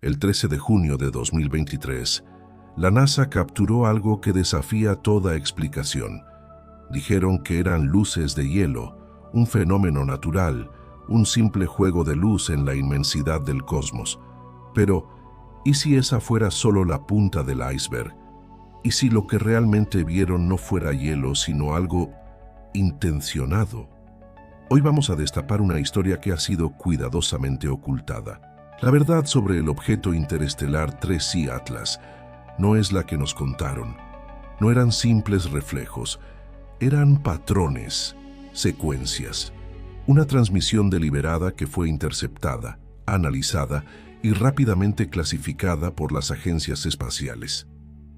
El 13 de junio de 2023, la NASA capturó algo que desafía toda explicación. Dijeron que eran luces de hielo, un fenómeno natural, un simple juego de luz en la inmensidad del cosmos. Pero, ¿y si esa fuera solo la punta del iceberg? ¿Y si lo que realmente vieron no fuera hielo, sino algo intencionado? Hoy vamos a destapar una historia que ha sido cuidadosamente ocultada. La verdad sobre el objeto interestelar 3I Atlas no es la que nos contaron. No eran simples reflejos, eran patrones, secuencias. Una transmisión deliberada que fue interceptada, analizada y rápidamente clasificada por las agencias espaciales.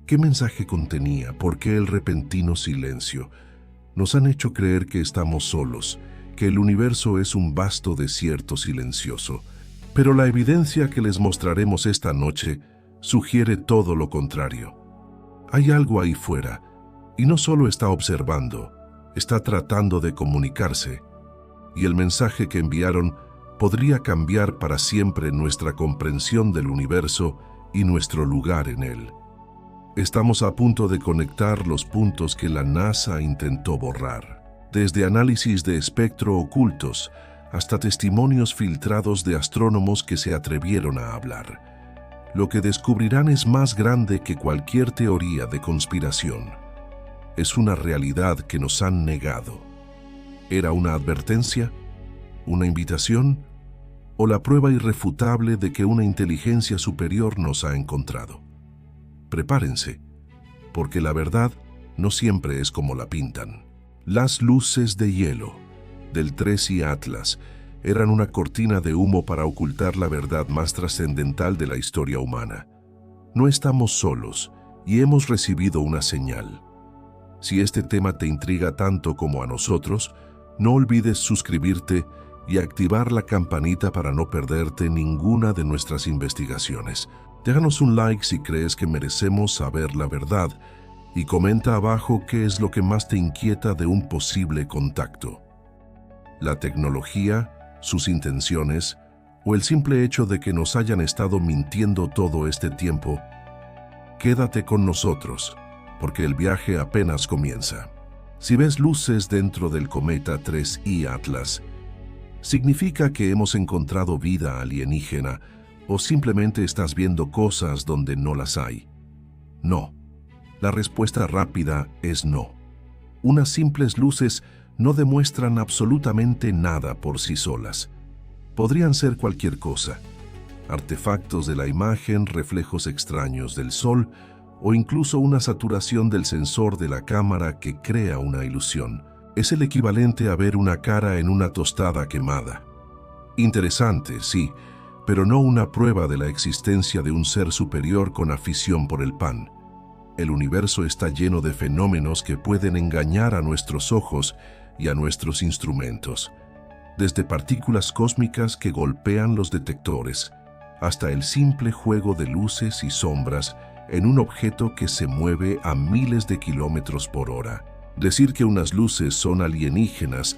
¿Qué mensaje contenía? ¿Por qué el repentino silencio? Nos han hecho creer que estamos solos, que el universo es un vasto desierto silencioso. Pero la evidencia que les mostraremos esta noche sugiere todo lo contrario. Hay algo ahí fuera, y no solo está observando, está tratando de comunicarse, y el mensaje que enviaron podría cambiar para siempre nuestra comprensión del universo y nuestro lugar en él. Estamos a punto de conectar los puntos que la NASA intentó borrar, desde análisis de espectro ocultos hasta testimonios filtrados de astrónomos que se atrevieron a hablar. Lo que descubrirán es más grande que cualquier teoría de conspiración. Es una realidad que nos han negado. ¿Era una advertencia? ¿Una invitación? ¿O la prueba irrefutable de que una inteligencia superior nos ha encontrado? Prepárense, porque la verdad no siempre es como la pintan. Las luces de hielo del 3I Atlas eran una cortina de humo para ocultar la verdad más trascendental de la historia humana. No estamos solos y hemos recibido una señal. Si este tema te intriga tanto como a nosotros, no olvides suscribirte y activar la campanita para no perderte ninguna de nuestras investigaciones. Déjanos un like si crees que merecemos saber la verdad y comenta abajo qué es lo que más te inquieta de un posible contacto. La tecnología, sus intenciones o el simple hecho de que nos hayan estado mintiendo todo este tiempo. Quédate con nosotros, porque el viaje apenas comienza. Si ves luces dentro del cometa 3I Atlas, ¿significa que hemos encontrado vida alienígena o simplemente estás viendo cosas donde no las hay? No. La respuesta rápida es no. Unas simples luces no demuestran absolutamente nada por sí solas. Podrían ser cualquier cosa: artefactos de la imagen, reflejos extraños del sol o incluso una saturación del sensor de la cámara que crea una ilusión. Es el equivalente a ver una cara en una tostada quemada. Interesante, sí, pero no una prueba de la existencia de un ser superior con afición por el pan. El universo está lleno de fenómenos que pueden engañar a nuestros ojos y a nuestros instrumentos, desde partículas cósmicas que golpean los detectores, hasta el simple juego de luces y sombras en un objeto que se mueve a miles de kilómetros por hora. Decir que unas luces son alienígenas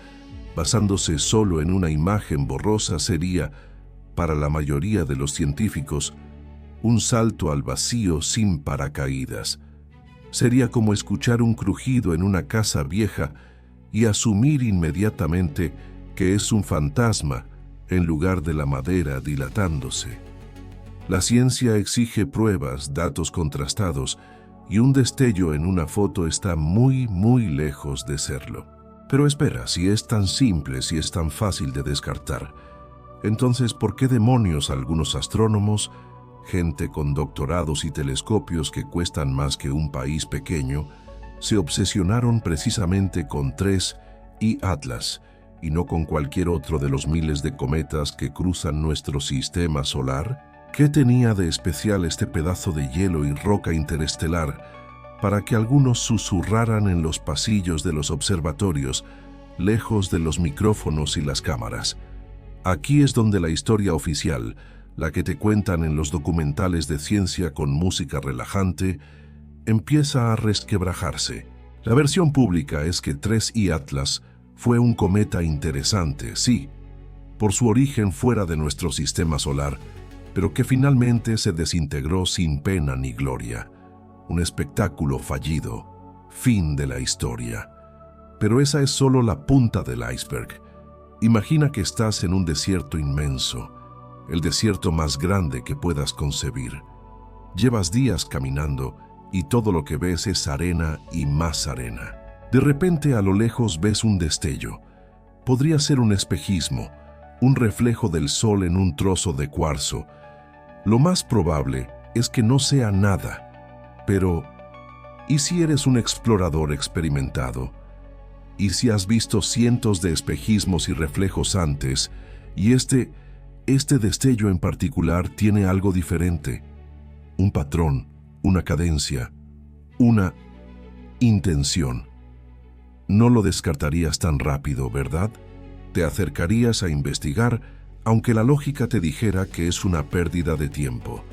basándose solo en una imagen borrosa sería, para la mayoría de los científicos, un salto al vacío sin paracaídas. Sería como escuchar un crujido en una casa vieja y asumir inmediatamente que es un fantasma en lugar de la madera dilatándose. La ciencia exige pruebas, datos contrastados, y un destello en una foto está muy, muy lejos de serlo. Pero espera, si es tan simple, si es tan fácil de descartar, entonces ¿por qué demonios algunos astrónomos, gente con doctorados y telescopios que cuestan más que un país pequeño, se obsesionaron precisamente con 3I Atlas y no con cualquier otro de los miles de cometas que cruzan nuestro sistema solar? ¿Qué tenía de especial este pedazo de hielo y roca interestelar para que algunos susurraran en los pasillos de los observatorios, lejos de los micrófonos y las cámaras? Aquí es donde la historia oficial, la que te cuentan en los documentales de ciencia con música relajante, empieza a resquebrajarse. La versión pública es que 3I Atlas fue un cometa interesante, sí, por su origen fuera de nuestro sistema solar, pero que finalmente se desintegró sin pena ni gloria. Un espectáculo fallido, fin de la historia. Pero esa es solo la punta del iceberg. Imagina que estás en un desierto inmenso, el desierto más grande que puedas concebir. Llevas días caminando y todo lo que ves es arena y más arena. De repente a lo lejos ves un destello. Podría ser un espejismo, un reflejo del sol en un trozo de cuarzo. Lo más probable es que no sea nada. Pero, ¿y si eres un explorador experimentado? ¿Y si has visto cientos de espejismos y reflejos antes, y este destello en particular tiene algo diferente? Un patrón, una cadencia, una intención. No lo descartarías tan rápido, ¿verdad? Te acercarías a investigar, aunque la lógica te dijera que es una pérdida de tiempo.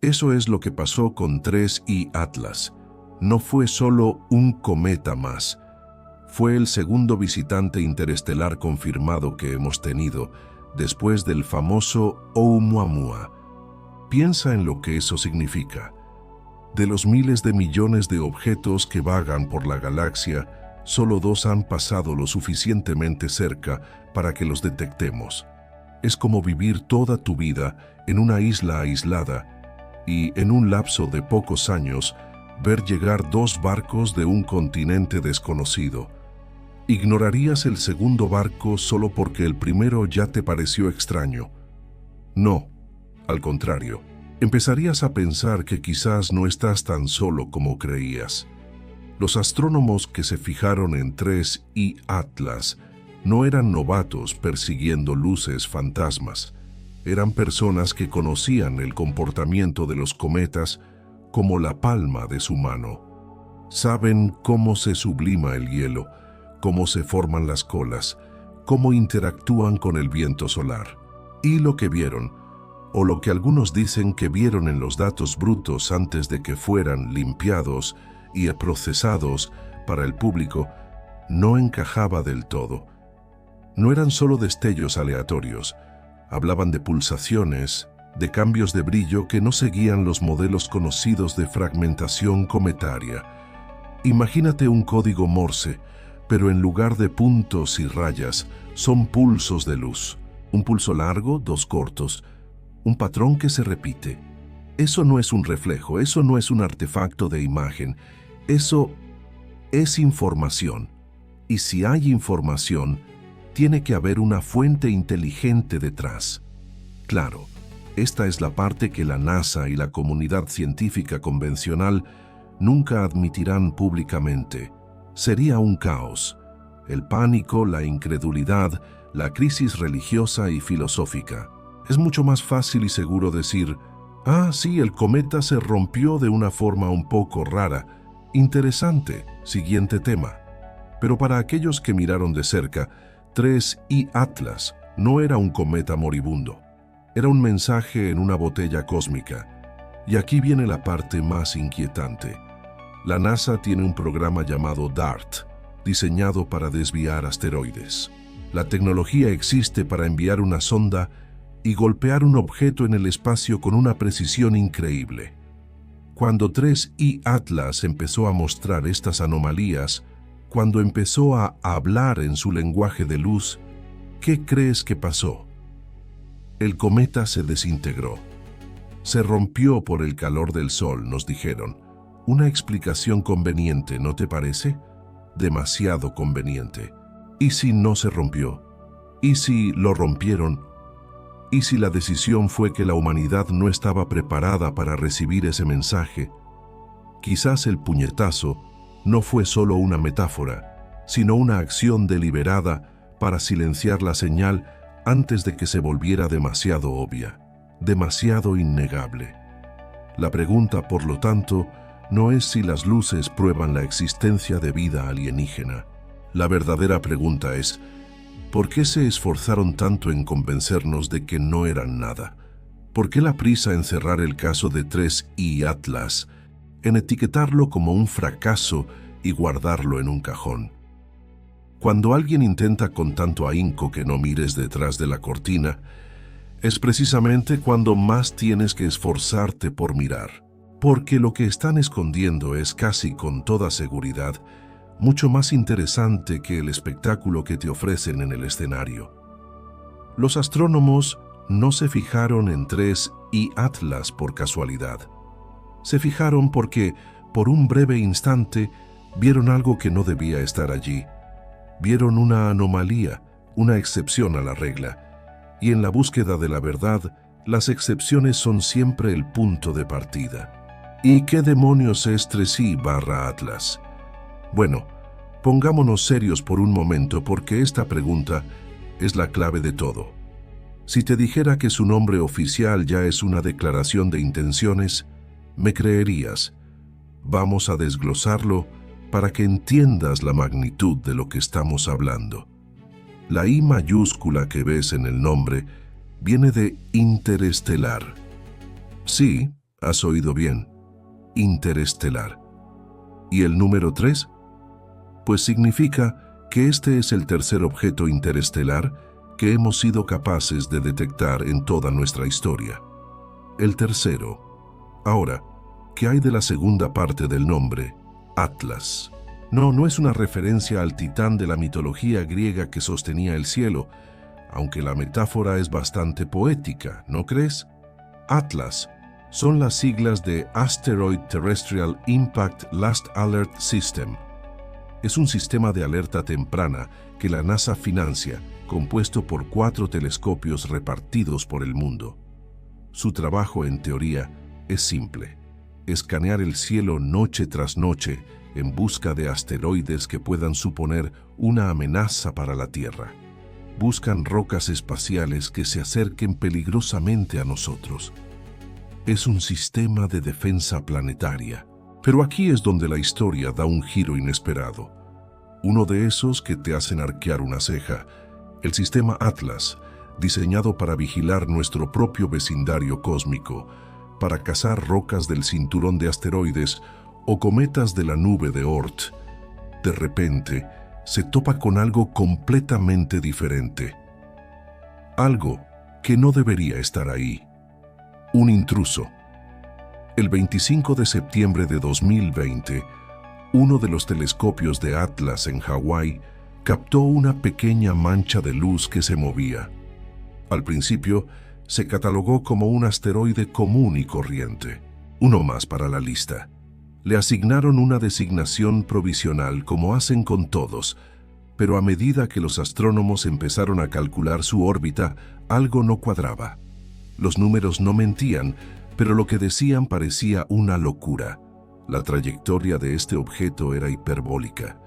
Eso es lo que pasó con 3I Atlas. No fue solo un cometa más. Fue el segundo visitante interestelar confirmado que hemos tenido, después del famoso Oumuamua. Piensa en lo que eso significa. De los miles de millones de objetos que vagan por la galaxia, solo 2 han pasado lo suficientemente cerca para que los detectemos. Es como vivir toda tu vida en una isla aislada y, en un lapso de pocos años, ver llegar 2 barcos de un continente desconocido. ¿Ignorarías el segundo barco solo porque el primero ya te pareció extraño? No, al contrario, empezarías a pensar que quizás no estás tan solo como creías. Los astrónomos que se fijaron en 3I Atlas no eran novatos persiguiendo luces fantasmas. Eran personas que conocían el comportamiento de los cometas como la palma de su mano. Saben cómo se sublima el hielo, cómo se forman las colas, cómo interactúan con el viento solar. Y lo que vieron, o lo que algunos dicen que vieron en los datos brutos antes de que fueran limpiados y procesados para el público, no encajaba del todo. No eran solo destellos aleatorios, hablaban de pulsaciones, de cambios de brillo que no seguían los modelos conocidos de fragmentación cometaria. Imagínate un código Morse, pero en lugar de puntos y rayas, son pulsos de luz. Un pulso largo, 2 cortos. Un patrón que se repite. Eso no es un reflejo, eso no es un artefacto de imagen. Eso es información. Y si hay información, tiene que haber una fuente inteligente detrás. Claro, esta es la parte que la NASA y la comunidad científica convencional nunca admitirán públicamente. Sería un caos. El pánico, la incredulidad, la crisis religiosa y filosófica. Es mucho más fácil y seguro decir, sí, el cometa se rompió de una forma un poco rara. Interesante, siguiente tema. Pero para aquellos que miraron de cerca, 3I Atlas no era un cometa moribundo. Era un mensaje en una botella cósmica. Y aquí viene la parte más inquietante. La NASA tiene un programa llamado DART, diseñado para desviar asteroides. La tecnología existe para enviar una sonda y golpear un objeto en el espacio con una precisión increíble. Cuando 3I Atlas empezó a mostrar estas anomalías, cuando empezó a hablar en su lenguaje de luz, ¿qué crees que pasó? El cometa se desintegró. Se rompió por el calor del sol, nos dijeron. Una explicación conveniente, ¿no te parece? Demasiado conveniente. ¿Y si no se rompió? ¿Y si lo rompieron? ¿Y si la decisión fue que la humanidad no estaba preparada para recibir ese mensaje? Quizás el puñetazo no fue solo una metáfora, sino una acción deliberada para silenciar la señal antes de que se volviera demasiado obvia, demasiado innegable. La pregunta, por lo tanto, no es si las luces prueban la existencia de vida alienígena. La verdadera pregunta es, ¿por qué se esforzaron tanto en convencernos de que no eran nada? ¿Por qué la prisa en cerrar el caso de 3I Atlas, en etiquetarlo como un fracaso y guardarlo en un cajón? Cuando alguien intenta con tanto ahínco que no mires detrás de la cortina, Es precisamente cuando más tienes que esforzarte por mirar, porque lo que están escondiendo es casi con toda seguridad mucho más interesante que el espectáculo que te ofrecen en el escenario. Los astrónomos no se fijaron en 3 y Atlas por casualidad. Se fijaron porque, por un breve instante, vieron algo que no debía estar allí. Vieron una anomalía, una excepción a la regla. Y en la búsqueda de la verdad, las excepciones son siempre el punto de partida. ¿Y qué demonios es 3i/Atlas? Bueno, pongámonos serios por un momento porque esta pregunta es la clave de todo. Si te dijera que su nombre oficial ya es una declaración de intenciones, me creerías. Vamos a desglosarlo para que entiendas la magnitud de lo que estamos hablando. La I mayúscula que ves en el nombre viene de interestelar. Sí, has oído bien, interestelar. ¿Y el número 3? Pues significa que este es el tercer objeto interestelar que hemos sido capaces de detectar en toda nuestra historia. El tercero. Ahora, ¿qué hay de la segunda parte del nombre, Atlas? No es una referencia al titán de la mitología griega que sostenía el cielo, aunque la metáfora es bastante poética, ¿no crees? Atlas son las siglas de Asteroid Terrestrial Impact Last Alert System. Es un sistema de alerta temprana que la NASA financia, compuesto por 4 telescopios repartidos por el mundo. Su trabajo, en teoría, es simple: escanear el cielo noche tras noche en busca de asteroides que puedan suponer una amenaza para la Tierra. Buscan rocas espaciales que se acerquen peligrosamente a nosotros. Es un sistema de defensa planetaria. Pero aquí es donde la historia da un giro inesperado. Uno de esos que te hacen arquear una ceja, el sistema Atlas, diseñado para vigilar nuestro propio vecindario cósmico, para cazar rocas del cinturón de asteroides o cometas de la nube de Oort, de repente se topa con algo completamente diferente. Algo que no debería estar ahí. Un intruso. El 25 de septiembre de 2020, uno de los telescopios de Atlas en Hawái captó una pequeña mancha de luz que se movía. Al principio, se catalogó como un asteroide común y corriente. Uno más para la lista. Le asignaron una designación provisional, como hacen con todos, pero a medida que los astrónomos empezaron a calcular su órbita, algo no cuadraba. Los números no mentían, pero lo que decían parecía una locura. La trayectoria de este objeto era hiperbólica.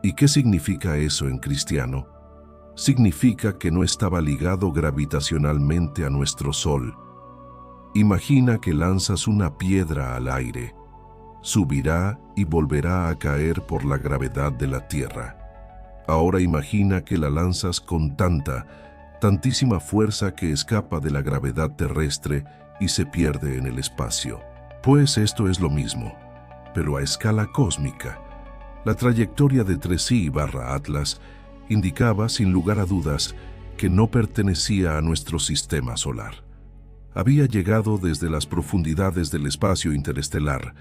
¿Y qué significa eso en cristiano? Significa que no estaba ligado gravitacionalmente a nuestro Sol. Imagina que lanzas una piedra al aire. Subirá y volverá a caer por la gravedad de la Tierra. Ahora imagina que la lanzas con tantísima fuerza que escapa de la gravedad terrestre y se pierde en el espacio. Pues esto es lo mismo, pero a escala cósmica. La trayectoria de 3i/Atlas indicaba, sin lugar a dudas, que no pertenecía a nuestro sistema solar. Había llegado desde las profundidades del espacio interestelar,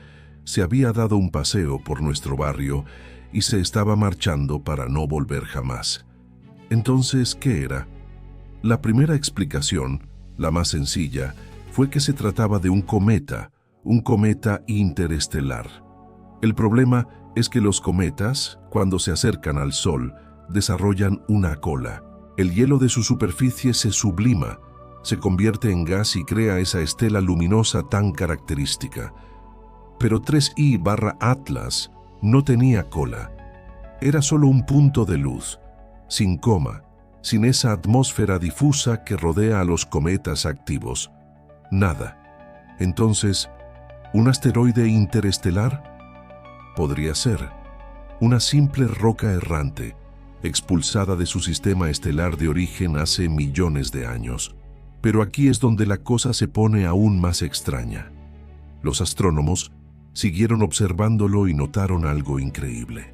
se había dado un paseo por nuestro barrio y se estaba marchando para no volver jamás. Entonces, ¿qué era? La primera explicación, la más sencilla, fue que se trataba de un cometa interestelar. El problema es que los cometas, cuando se acercan al Sol, desarrollan una cola. El hielo de su superficie se sublima, se convierte en gas y crea esa estela luminosa tan característica. Pero 3i/Atlas no tenía cola. Era solo un punto de luz, sin coma, sin esa atmósfera difusa que rodea a los cometas activos. Nada. Entonces, ¿un asteroide interestelar? Podría ser. Una simple roca errante, expulsada de su sistema estelar de origen hace millones de años. Pero aquí es donde la cosa se pone aún más extraña. Los astrónomos siguieron observándolo y notaron algo increíble.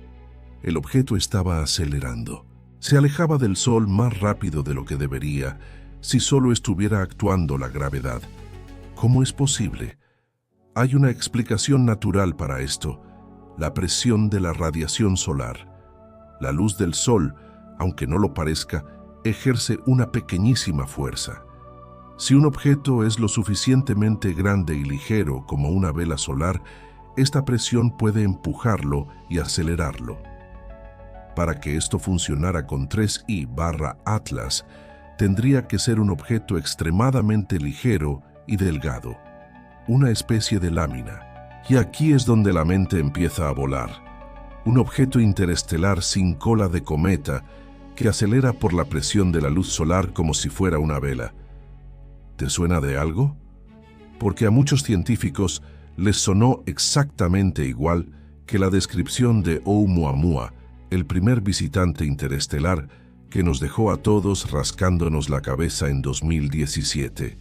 El objeto estaba acelerando. Se alejaba del Sol más rápido de lo que debería, si solo estuviera actuando la gravedad. ¿Cómo es posible? Hay una explicación natural para esto: la presión de la radiación solar. La luz del Sol, aunque no lo parezca, ejerce una pequeñísima fuerza. Si un objeto es lo suficientemente grande y ligero como una vela solar, esta presión puede empujarlo y acelerarlo. Para que esto funcionara con 3I/Atlas, tendría que ser un objeto extremadamente ligero y delgado, una especie de lámina. Y aquí es donde la mente empieza a volar. Un objeto interestelar sin cola de cometa que acelera por la presión de la luz solar como si fuera una vela. ¿Te suena de algo? Porque a muchos científicos les sonó exactamente igual que la descripción de Oumuamua, el primer visitante interestelar que nos dejó a todos rascándonos la cabeza en 2017.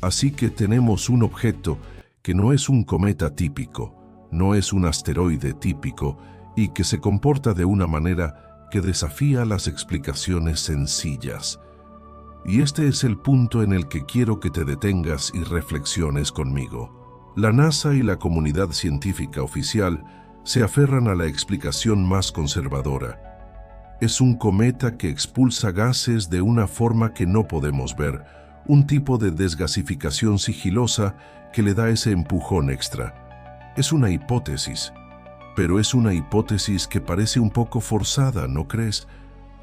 Así que tenemos un objeto que no es un cometa típico, no es un asteroide típico y que se comporta de una manera que desafía las explicaciones sencillas. Y este es el punto en el que quiero que te detengas y reflexiones conmigo. La NASA y la comunidad científica oficial se aferran a la explicación más conservadora. Es un cometa que expulsa gases de una forma que no podemos ver, un tipo de desgasificación sigilosa que le da ese empujón extra. Es una hipótesis, pero es una hipótesis que parece un poco forzada, ¿no crees?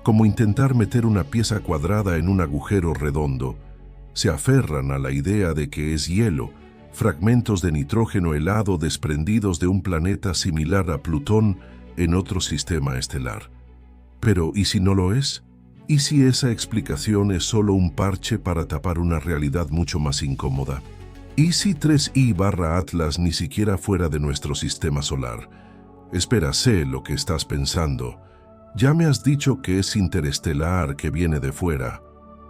Como intentar meter una pieza cuadrada en un agujero redondo. Se aferran a la idea de que es hielo, fragmentos de nitrógeno helado desprendidos de un planeta similar a Plutón en otro sistema estelar. Pero, ¿y si no lo es? ¿Y si esa explicación es solo un parche para tapar una realidad mucho más incómoda? ¿Y si 3I/Atlas ni siquiera fuera de nuestro sistema solar? Espera, sé lo que estás pensando. Ya me has dicho que es interestelar, que viene de fuera.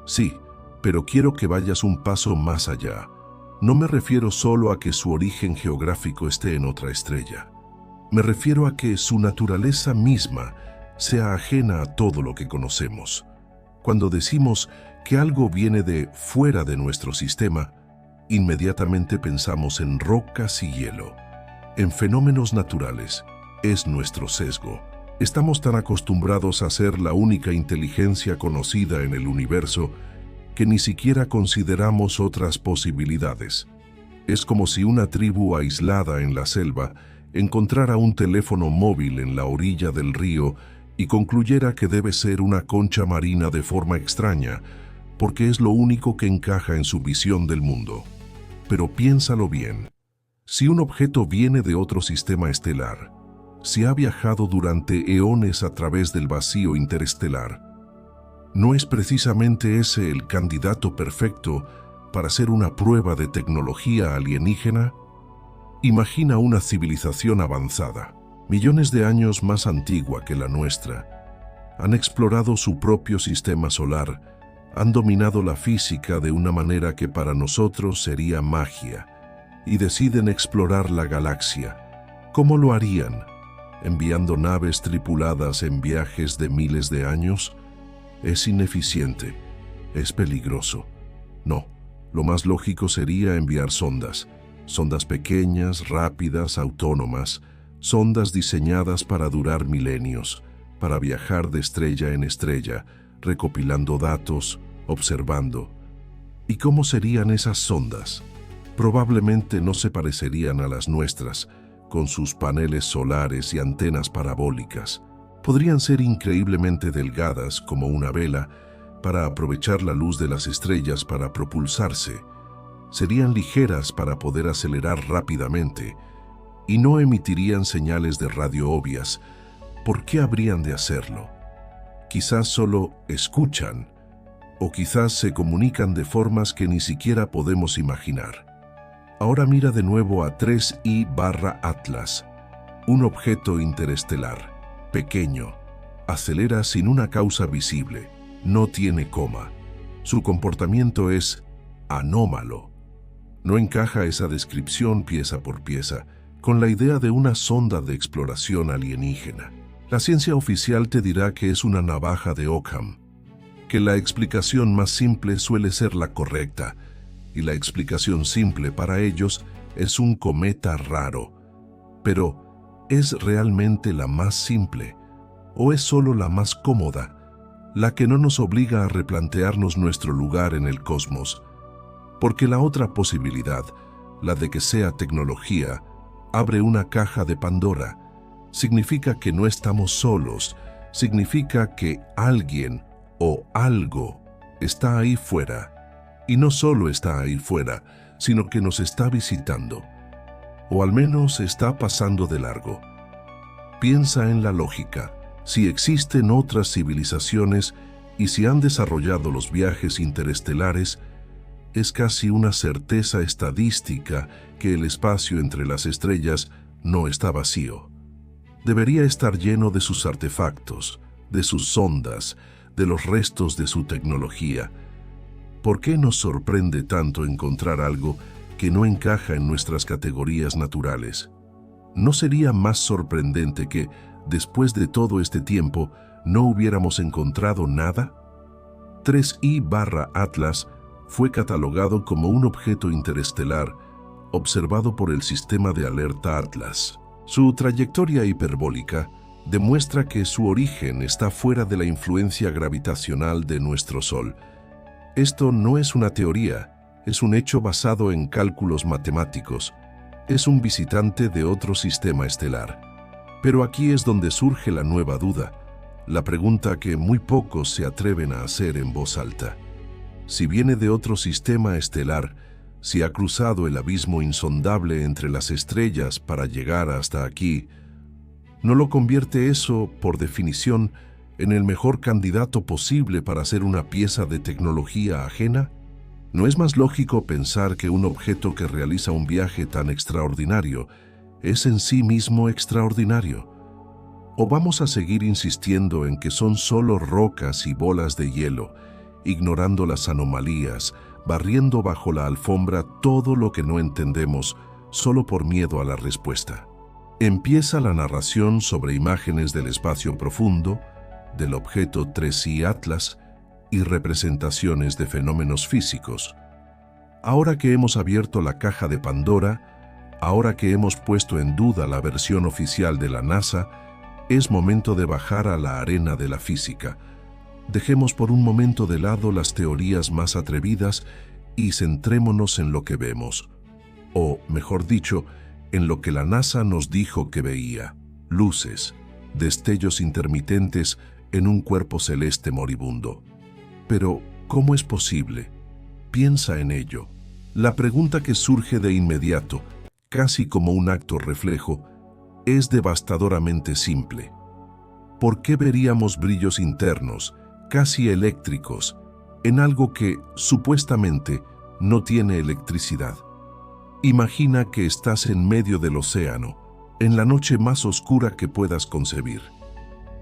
Sí, pero quiero que vayas un paso más allá. No me refiero solo a que su origen geográfico esté en otra estrella. Me refiero a que su naturaleza misma sea ajena a todo lo que conocemos. Cuando decimos que algo viene de fuera de nuestro sistema, inmediatamente pensamos en rocas y hielo, en fenómenos naturales. Es nuestro sesgo. Estamos tan acostumbrados a ser la única inteligencia conocida en el universo que ni siquiera consideramos otras posibilidades. Es como si una tribu aislada en la selva encontrara un teléfono móvil en la orilla del río y concluyera que debe ser una concha marina de forma extraña, porque es lo único que encaja en su visión del mundo. Pero piénsalo bien. Si un objeto viene de otro sistema estelar, si ha viajado durante eones a través del vacío interestelar, ¿no es precisamente ese el candidato perfecto para ser una prueba de tecnología alienígena? Imagina una civilización avanzada, millones de años más antigua que la nuestra. Han explorado su propio sistema solar, han dominado la física de una manera que para nosotros sería magia, y deciden explorar la galaxia. ¿Cómo lo harían? ¿Enviando naves tripuladas en viajes de miles de años? Es ineficiente, es peligroso. No, lo más lógico sería enviar sondas pequeñas, rápidas, autónomas, sondas diseñadas para durar milenios, para viajar de estrella en estrella, recopilando datos, observando. ¿Y cómo serían esas sondas? Probablemente no se parecerían a las nuestras, con sus paneles solares y antenas parabólicas. Podrían ser increíblemente delgadas como una vela para aprovechar la luz de las estrellas para propulsarse. Serían ligeras para poder acelerar rápidamente y no emitirían señales de radio obvias. ¿Por qué habrían de hacerlo? Quizás solo escuchan, o quizás se comunican de formas que ni siquiera podemos imaginar. Ahora mira de nuevo a 3I/Atlas, un objeto interestelar, pequeño, acelera sin una causa visible, no tiene coma. Su comportamiento es anómalo. No encaja esa descripción pieza por pieza con la idea de una sonda de exploración alienígena. La ciencia oficial te dirá que es una navaja de Ockham. que la explicación más simple suele ser la correcta, y la explicación simple para ellos es un cometa raro. Pero, ¿es realmente la más simple? ¿O es solo la más cómoda, la que no nos obliga a replantearnos nuestro lugar en el cosmos? Porque la otra posibilidad, la de que sea tecnología, abre una caja de Pandora. Significa que no estamos solos, significa que alguien o algo está ahí fuera. Y no solo está ahí fuera, sino que nos está visitando. O al menos está pasando de largo. Piensa en la lógica. Si existen otras civilizaciones y si han desarrollado los viajes interestelares, es casi una certeza estadística que el espacio entre las estrellas no está vacío. Debería estar lleno de sus artefactos, de sus sondas, de los restos de su tecnología. ¿Por qué nos sorprende tanto encontrar algo que no encaja en nuestras categorías naturales? ¿No sería más sorprendente que, después de todo este tiempo, no hubiéramos encontrado nada? 3I/Atlas fue catalogado como un objeto interestelar observado por el sistema de alerta Atlas. Su trayectoria hiperbólica demuestra que su origen está fuera de la influencia gravitacional de nuestro Sol. Esto no es una teoría, es un hecho basado en cálculos matemáticos. Es un visitante de otro sistema estelar. Pero aquí es donde surge la nueva duda, la pregunta que muy pocos se atreven a hacer en voz alta. Si viene de otro sistema estelar, si ha cruzado el abismo insondable entre las estrellas para llegar hasta aquí, ¿no lo convierte eso, por definición, en el mejor candidato posible para ser una pieza de tecnología ajena? ¿No es más lógico pensar que un objeto que realiza un viaje tan extraordinario es en sí mismo extraordinario? ¿O vamos a seguir insistiendo en que son solo rocas y bolas de hielo, ignorando las anomalías, barriendo bajo la alfombra todo lo que no entendemos solo por miedo a la respuesta? Empieza la narración sobre imágenes del espacio profundo, del objeto 3I/Atlas y representaciones de fenómenos físicos. Ahora que hemos abierto la caja de Pandora, ahora que hemos puesto en duda la versión oficial de la NASA, es momento de bajar a la arena de la física. Dejemos por un momento de lado las teorías más atrevidas y centrémonos en lo que vemos. O, mejor dicho, en lo que la NASA nos dijo que veía: luces, destellos intermitentes en un cuerpo celeste moribundo. Pero, ¿cómo es posible? Piensa en ello. La pregunta que surge de inmediato, casi como un acto reflejo, es devastadoramente simple. ¿Por qué veríamos brillos internos, casi eléctricos, en algo que, supuestamente, no tiene electricidad? Imagina que estás en medio del océano, en la noche más oscura que puedas concebir.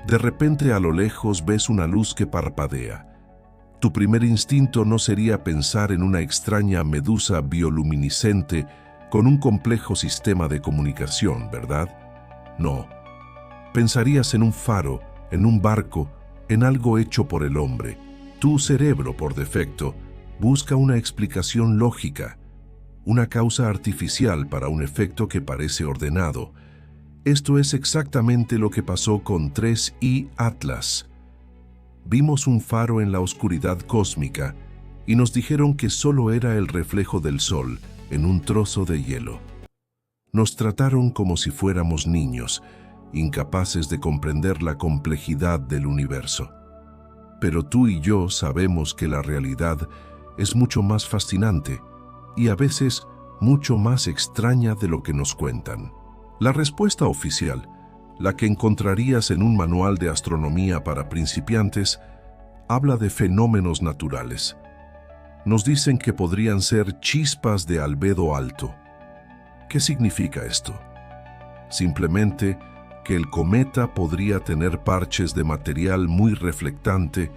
De repente a lo lejos ves una luz que parpadea. Tu primer instinto no sería pensar en una extraña medusa bioluminiscente con un complejo sistema de comunicación, ¿verdad? No. Pensarías en un faro, en un barco, en algo hecho por el hombre. Tu cerebro, por defecto, busca una explicación lógica, una causa artificial para un efecto que parece ordenado. Esto es exactamente lo que pasó con 3I/Atlas. Vimos un faro en la oscuridad cósmica y nos dijeron que solo era el reflejo del sol en un trozo de hielo. Nos trataron como si fuéramos niños, incapaces de comprender la complejidad del universo. Pero tú y yo sabemos que la realidad es mucho más fascinante y a veces mucho más extraña de lo que nos cuentan. La respuesta oficial, la que encontrarías en un manual de astronomía para principiantes, habla de fenómenos naturales. Nos dicen que podrían ser chispas de albedo alto. ¿Qué significa esto? Simplemente que el cometa podría tener parches de material muy reflectante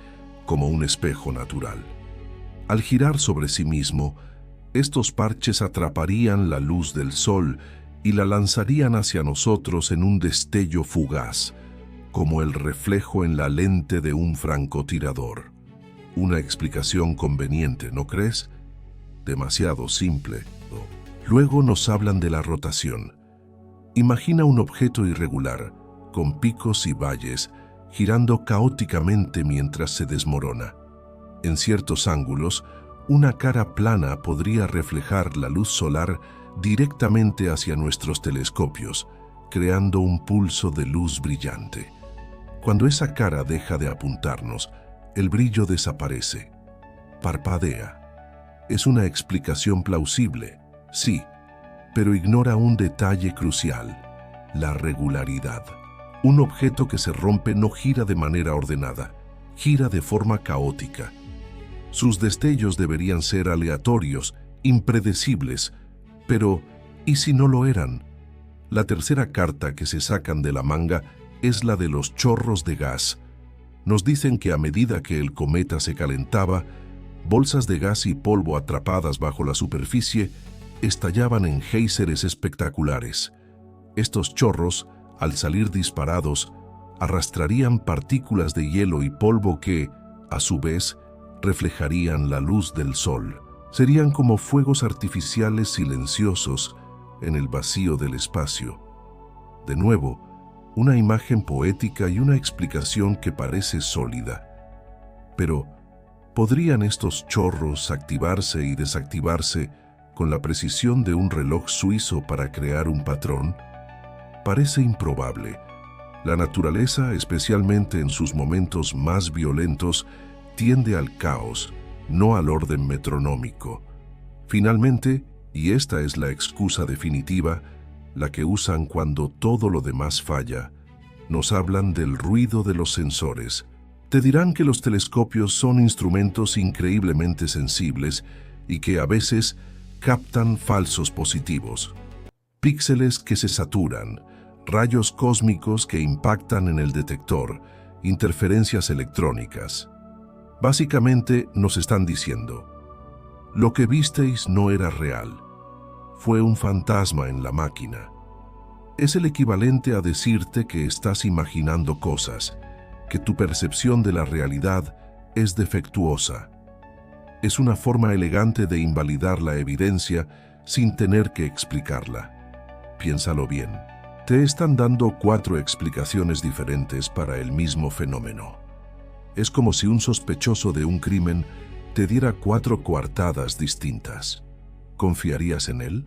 como un espejo natural. Al girar sobre sí mismo, estos parches atraparían la luz del sol y la lanzarían hacia nosotros en un destello fugaz, como el reflejo en la lente de un francotirador. Una explicación conveniente, ¿no crees? Demasiado simple. Luego nos hablan de la rotación. Imagina un objeto irregular, con picos y valles, girando caóticamente mientras se desmorona. En ciertos ángulos, una cara plana podría reflejar la luz solar directamente hacia nuestros telescopios, creando un pulso de luz brillante. Cuando esa cara deja de apuntarnos, el brillo desaparece. Parpadea. Es una explicación plausible, sí, pero ignora un detalle crucial: la regularidad. Un objeto que se rompe no gira de manera ordenada, gira de forma caótica. Sus destellos deberían ser aleatorios, impredecibles, pero ¿y si no lo eran? La tercera carta que se sacan de la manga es la de los chorros de gas. Nos dicen que a medida que el cometa se calentaba, bolsas de gas y polvo atrapadas bajo la superficie estallaban en géiseres espectaculares. Estos chorros, al salir disparados, arrastrarían partículas de hielo y polvo que, a su vez, reflejarían la luz del sol. Serían como fuegos artificiales silenciosos en el vacío del espacio. De nuevo, una imagen poética y una explicación que parece sólida. Pero, ¿podrían estos chorros activarse y desactivarse con la precisión de un reloj suizo para crear un patrón? Parece improbable. La naturaleza, especialmente en sus momentos más violentos, tiende al caos, no al orden metronómico. Finalmente, y esta es la excusa definitiva, la que usan cuando todo lo demás falla, nos hablan del ruido de los sensores. Te dirán que los telescopios son instrumentos increíblemente sensibles y que a veces captan falsos positivos, píxeles que se saturan, rayos cósmicos que impactan en el detector, interferencias electrónicas. Básicamente nos están diciendo: lo que visteis no era real, fue un fantasma en la máquina. Es el equivalente a decirte que estás imaginando cosas, que tu percepción de la realidad es defectuosa. Es una forma elegante de invalidar la evidencia sin tener que explicarla. Piénsalo bien. Te están dando 4 explicaciones diferentes para el mismo fenómeno. Es como si un sospechoso de un crimen te diera 4 coartadas distintas. ¿Confiarías en él?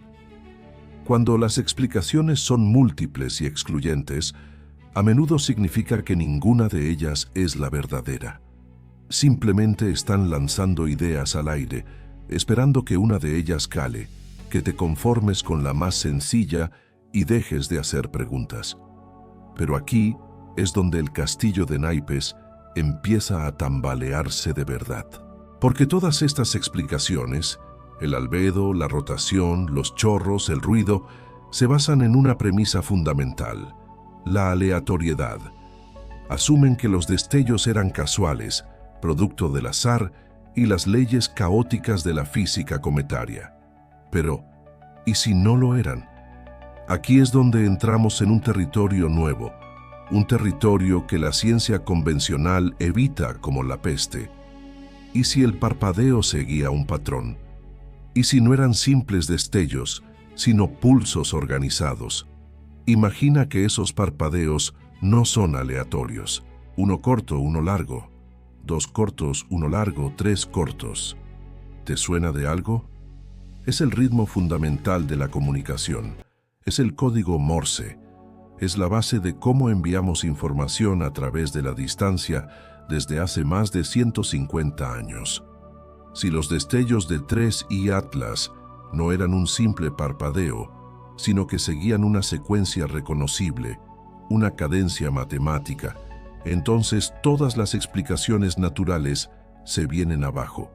Cuando las explicaciones son múltiples y excluyentes, a menudo significa que ninguna de ellas es la verdadera. Simplemente están lanzando ideas al aire, esperando que una de ellas cale, que te conformes con la más sencilla y dejes de hacer preguntas. Pero aquí es donde el castillo de naipes empieza a tambalearse de verdad. Porque todas estas explicaciones, el albedo, la rotación, los chorros, el ruido, se basan en una premisa fundamental: la aleatoriedad. Asumen que los destellos eran casuales, producto del azar y las leyes caóticas de la física cometaria. Pero, ¿y si no lo eran? Aquí es donde entramos en un territorio nuevo, un territorio que la ciencia convencional evita como la peste. ¿Y si el parpadeo seguía un patrón? ¿Y si no eran simples destellos, sino pulsos organizados? Imagina que esos parpadeos no son aleatorios. 1 corto, 1 largo, 2 cortos, 1 largo, 3 cortos. ¿Te suena de algo? Es el ritmo fundamental de la comunicación. Es el código Morse. Es la base de cómo enviamos información a través de la distancia desde hace más de 150 años. Si los destellos de 3i Atlas no eran un simple parpadeo, sino que seguían una secuencia reconocible, una cadencia matemática, entonces todas las explicaciones naturales se vienen abajo.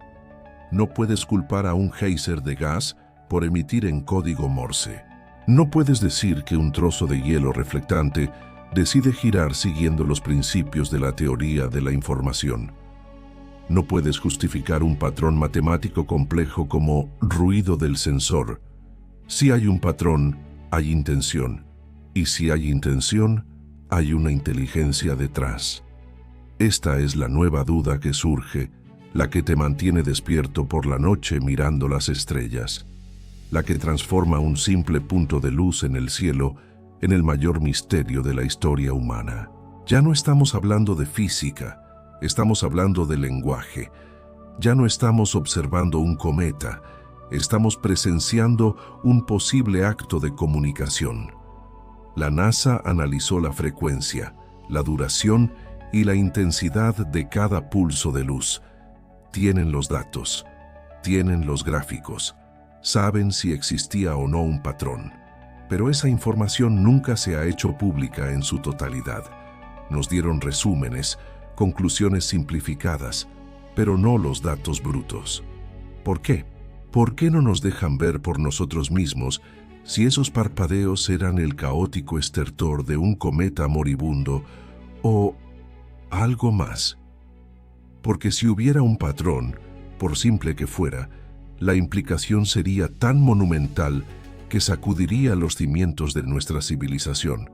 No puedes culpar a un géiser de gas por emitir en código Morse. No puedes decir que un trozo de hielo reflectante decide girar siguiendo los principios de la teoría de la información. No puedes justificar un patrón matemático complejo como ruido del sensor. Si hay un patrón, hay intención. Y si hay intención, hay una inteligencia detrás. Esta es la nueva duda que surge la que te mantiene despierto por la noche mirando las estrellas, la que transforma un simple punto de luz en el cielo en el mayor misterio de la historia humana. Ya no estamos hablando de física, estamos hablando de lenguaje. Ya no estamos observando un cometa, estamos presenciando un posible acto de comunicación. La NASA analizó la frecuencia, la duración y la intensidad de cada pulso de luz. Tienen los datos, tienen los gráficos, saben si existía o no un patrón. Pero esa información nunca se ha hecho pública en su totalidad. Nos dieron resúmenes, conclusiones simplificadas, pero no los datos brutos. ¿Por qué? ¿Por qué no nos dejan ver por nosotros mismos si esos parpadeos eran el caótico estertor de un cometa moribundo o algo más? Porque si hubiera un patrón, por simple que fuera, la implicación sería tan monumental que sacudiría los cimientos de nuestra civilización.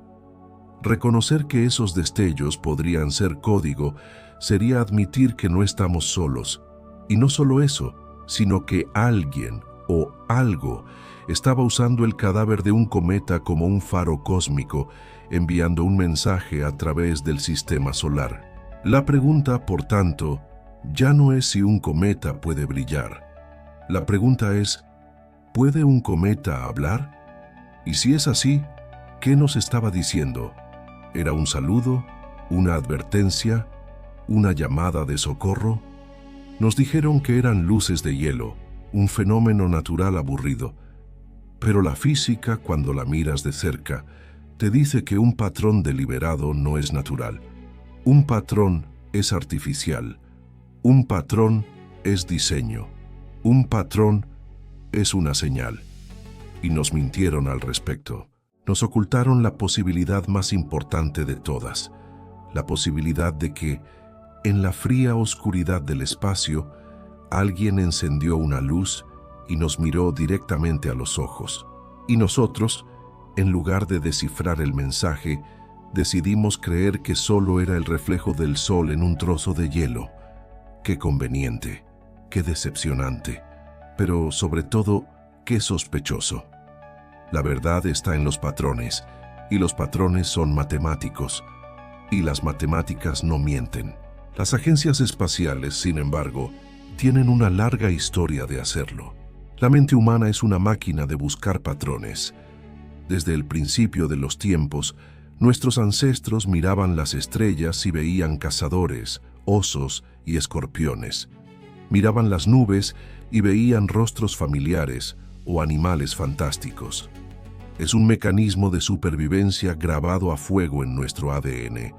Reconocer que esos destellos podrían ser código sería admitir que no estamos solos. Y no solo eso, sino que alguien o algo estaba usando el cadáver de un cometa como un faro cósmico, enviando un mensaje a través del sistema solar. La pregunta, por tanto, ya no es si un cometa puede brillar. La pregunta es, ¿puede un cometa hablar? Y si es así, ¿qué nos estaba diciendo? ¿Era un saludo? ¿Una advertencia? ¿Una llamada de socorro? Nos dijeron que eran luces de hielo, un fenómeno natural aburrido. Pero la física, cuando la miras de cerca, te dice que un patrón deliberado no es natural. Un patrón es artificial. Un patrón es diseño. Un patrón es una señal. Y nos mintieron al respecto. Nos ocultaron la posibilidad más importante de todas, la posibilidad de que, en la fría oscuridad del espacio, alguien encendió una luz y nos miró directamente a los ojos. Y nosotros, en lugar de descifrar el mensaje, decidimos creer que solo era el reflejo del sol en un trozo de hielo. Qué conveniente, qué decepcionante, pero sobre todo, qué sospechoso. La verdad está en los patrones, y los patrones son matemáticos, y las matemáticas no mienten. Las agencias espaciales, sin embargo, tienen una larga historia de hacerlo. La mente humana es una máquina de buscar patrones. Desde el principio de los tiempos, nuestros ancestros miraban las estrellas y veían cazadores, osos y escorpiones. Miraban las nubes y veían rostros familiares o animales fantásticos. Es un mecanismo de supervivencia grabado a fuego en nuestro ADN.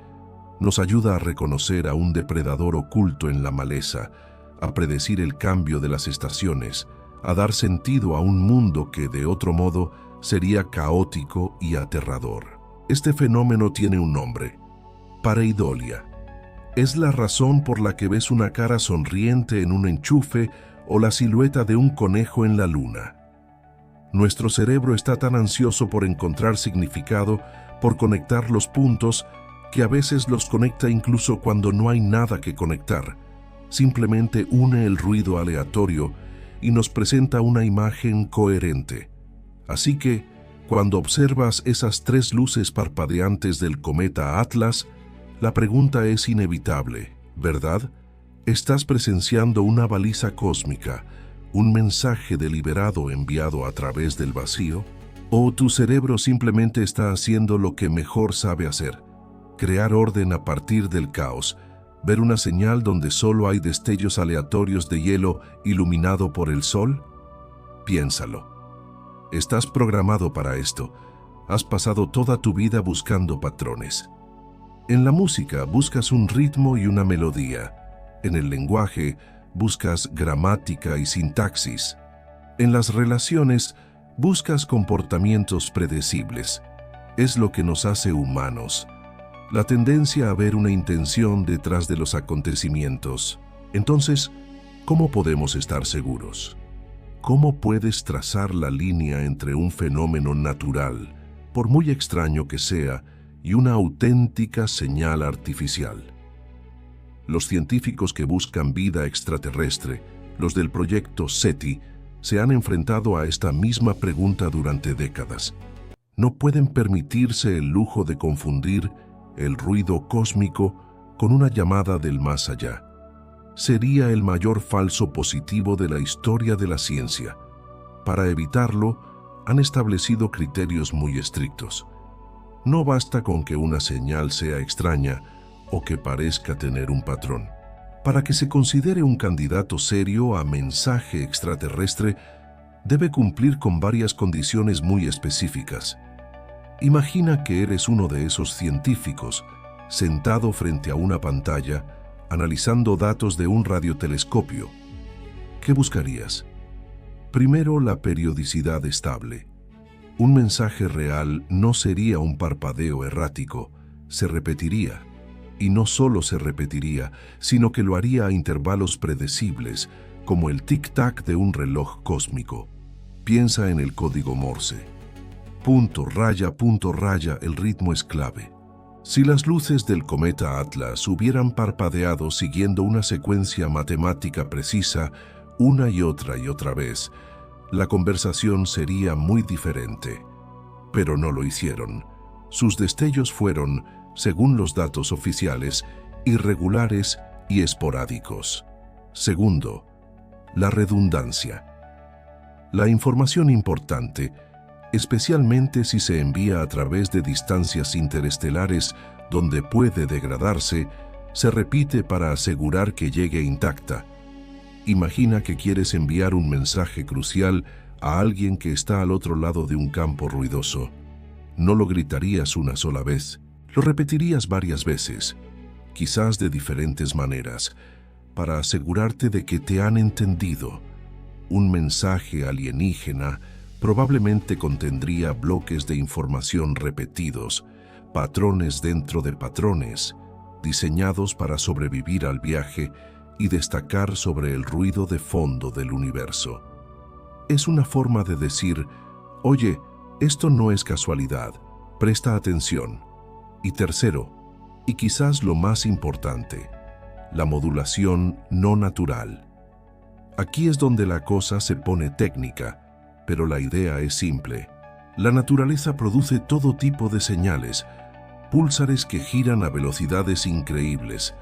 Nos ayuda a reconocer a un depredador oculto en la maleza, a predecir el cambio de las estaciones, a dar sentido a un mundo que, de otro modo, sería caótico y aterrador. Este fenómeno tiene un nombre: pareidolia. Es la razón por la que ves una cara sonriente en un enchufe o la silueta de un conejo en la luna. Nuestro cerebro está tan ansioso por encontrar significado, por conectar los puntos, que a veces los conecta incluso cuando no hay nada que conectar. Simplemente une el ruido aleatorio y nos presenta una imagen coherente. Así que, cuando observas esas 3 luces parpadeantes del cometa Atlas, la pregunta es inevitable, ¿verdad? ¿Estás presenciando una baliza cósmica, un mensaje deliberado enviado a través del vacío? ¿O tu cerebro simplemente está haciendo lo que mejor sabe hacer? Crear orden a partir del caos, ver una señal donde solo hay destellos aleatorios de hielo iluminado por el sol? Piénsalo. Estás programado para esto. Has pasado toda tu vida buscando patrones. En la música buscas un ritmo y una melodía. En el lenguaje buscas gramática y sintaxis. En las relaciones buscas comportamientos predecibles. Es lo que nos hace humanos. La tendencia a ver una intención detrás de los acontecimientos. Entonces, ¿cómo podemos estar seguros? ¿Cómo puedes trazar la línea entre un fenómeno natural, por muy extraño que sea, y una auténtica señal artificial? Los científicos que buscan vida extraterrestre, los del proyecto SETI, se han enfrentado a esta misma pregunta durante décadas. No pueden permitirse el lujo de confundir el ruido cósmico con una llamada del más allá. Sería el mayor falso positivo de la historia de la ciencia. Para evitarlo, han establecido criterios muy estrictos. No basta con que una señal sea extraña o que parezca tener un patrón. Para que se considere un candidato serio a mensaje extraterrestre, debe cumplir con varias condiciones muy específicas. Imagina que eres uno de esos científicos, sentado frente a una pantalla, analizando datos de un radiotelescopio. ¿Qué buscarías? Primero, la periodicidad estable. Un mensaje real no sería un parpadeo errático, se repetiría. Y no solo se repetiría, sino que lo haría a intervalos predecibles, como el tic-tac de un reloj cósmico. Piensa en el código Morse. Punto, raya, el ritmo es clave. Si las luces del cometa Atlas hubieran parpadeado siguiendo una secuencia matemática precisa, una y otra vez, la conversación sería muy diferente. Pero no lo hicieron. Sus destellos fueron, según los datos oficiales, irregulares y esporádicos. Segundo, la redundancia. La información importante, especialmente si se envía a través de distancias interestelares donde puede degradarse, se repite para asegurar que llegue intacta. Imagina que quieres enviar un mensaje crucial a alguien que está al otro lado de un campo ruidoso. No lo gritarías una sola vez. Lo repetirías varias veces, quizás de diferentes maneras, para asegurarte de que te han entendido. Un mensaje alienígena probablemente contendría bloques de información repetidos, patrones dentro de patrones, diseñados para sobrevivir al viaje y destacar sobre el ruido de fondo del universo. Es una forma de decir, oye, esto no es casualidad, presta atención. Y tercero, y quizás lo más importante, la modulación no natural. Aquí es donde la cosa se pone técnica, pero la idea es simple. La naturaleza produce todo tipo de señales, púlsares que giran a velocidades increíbles,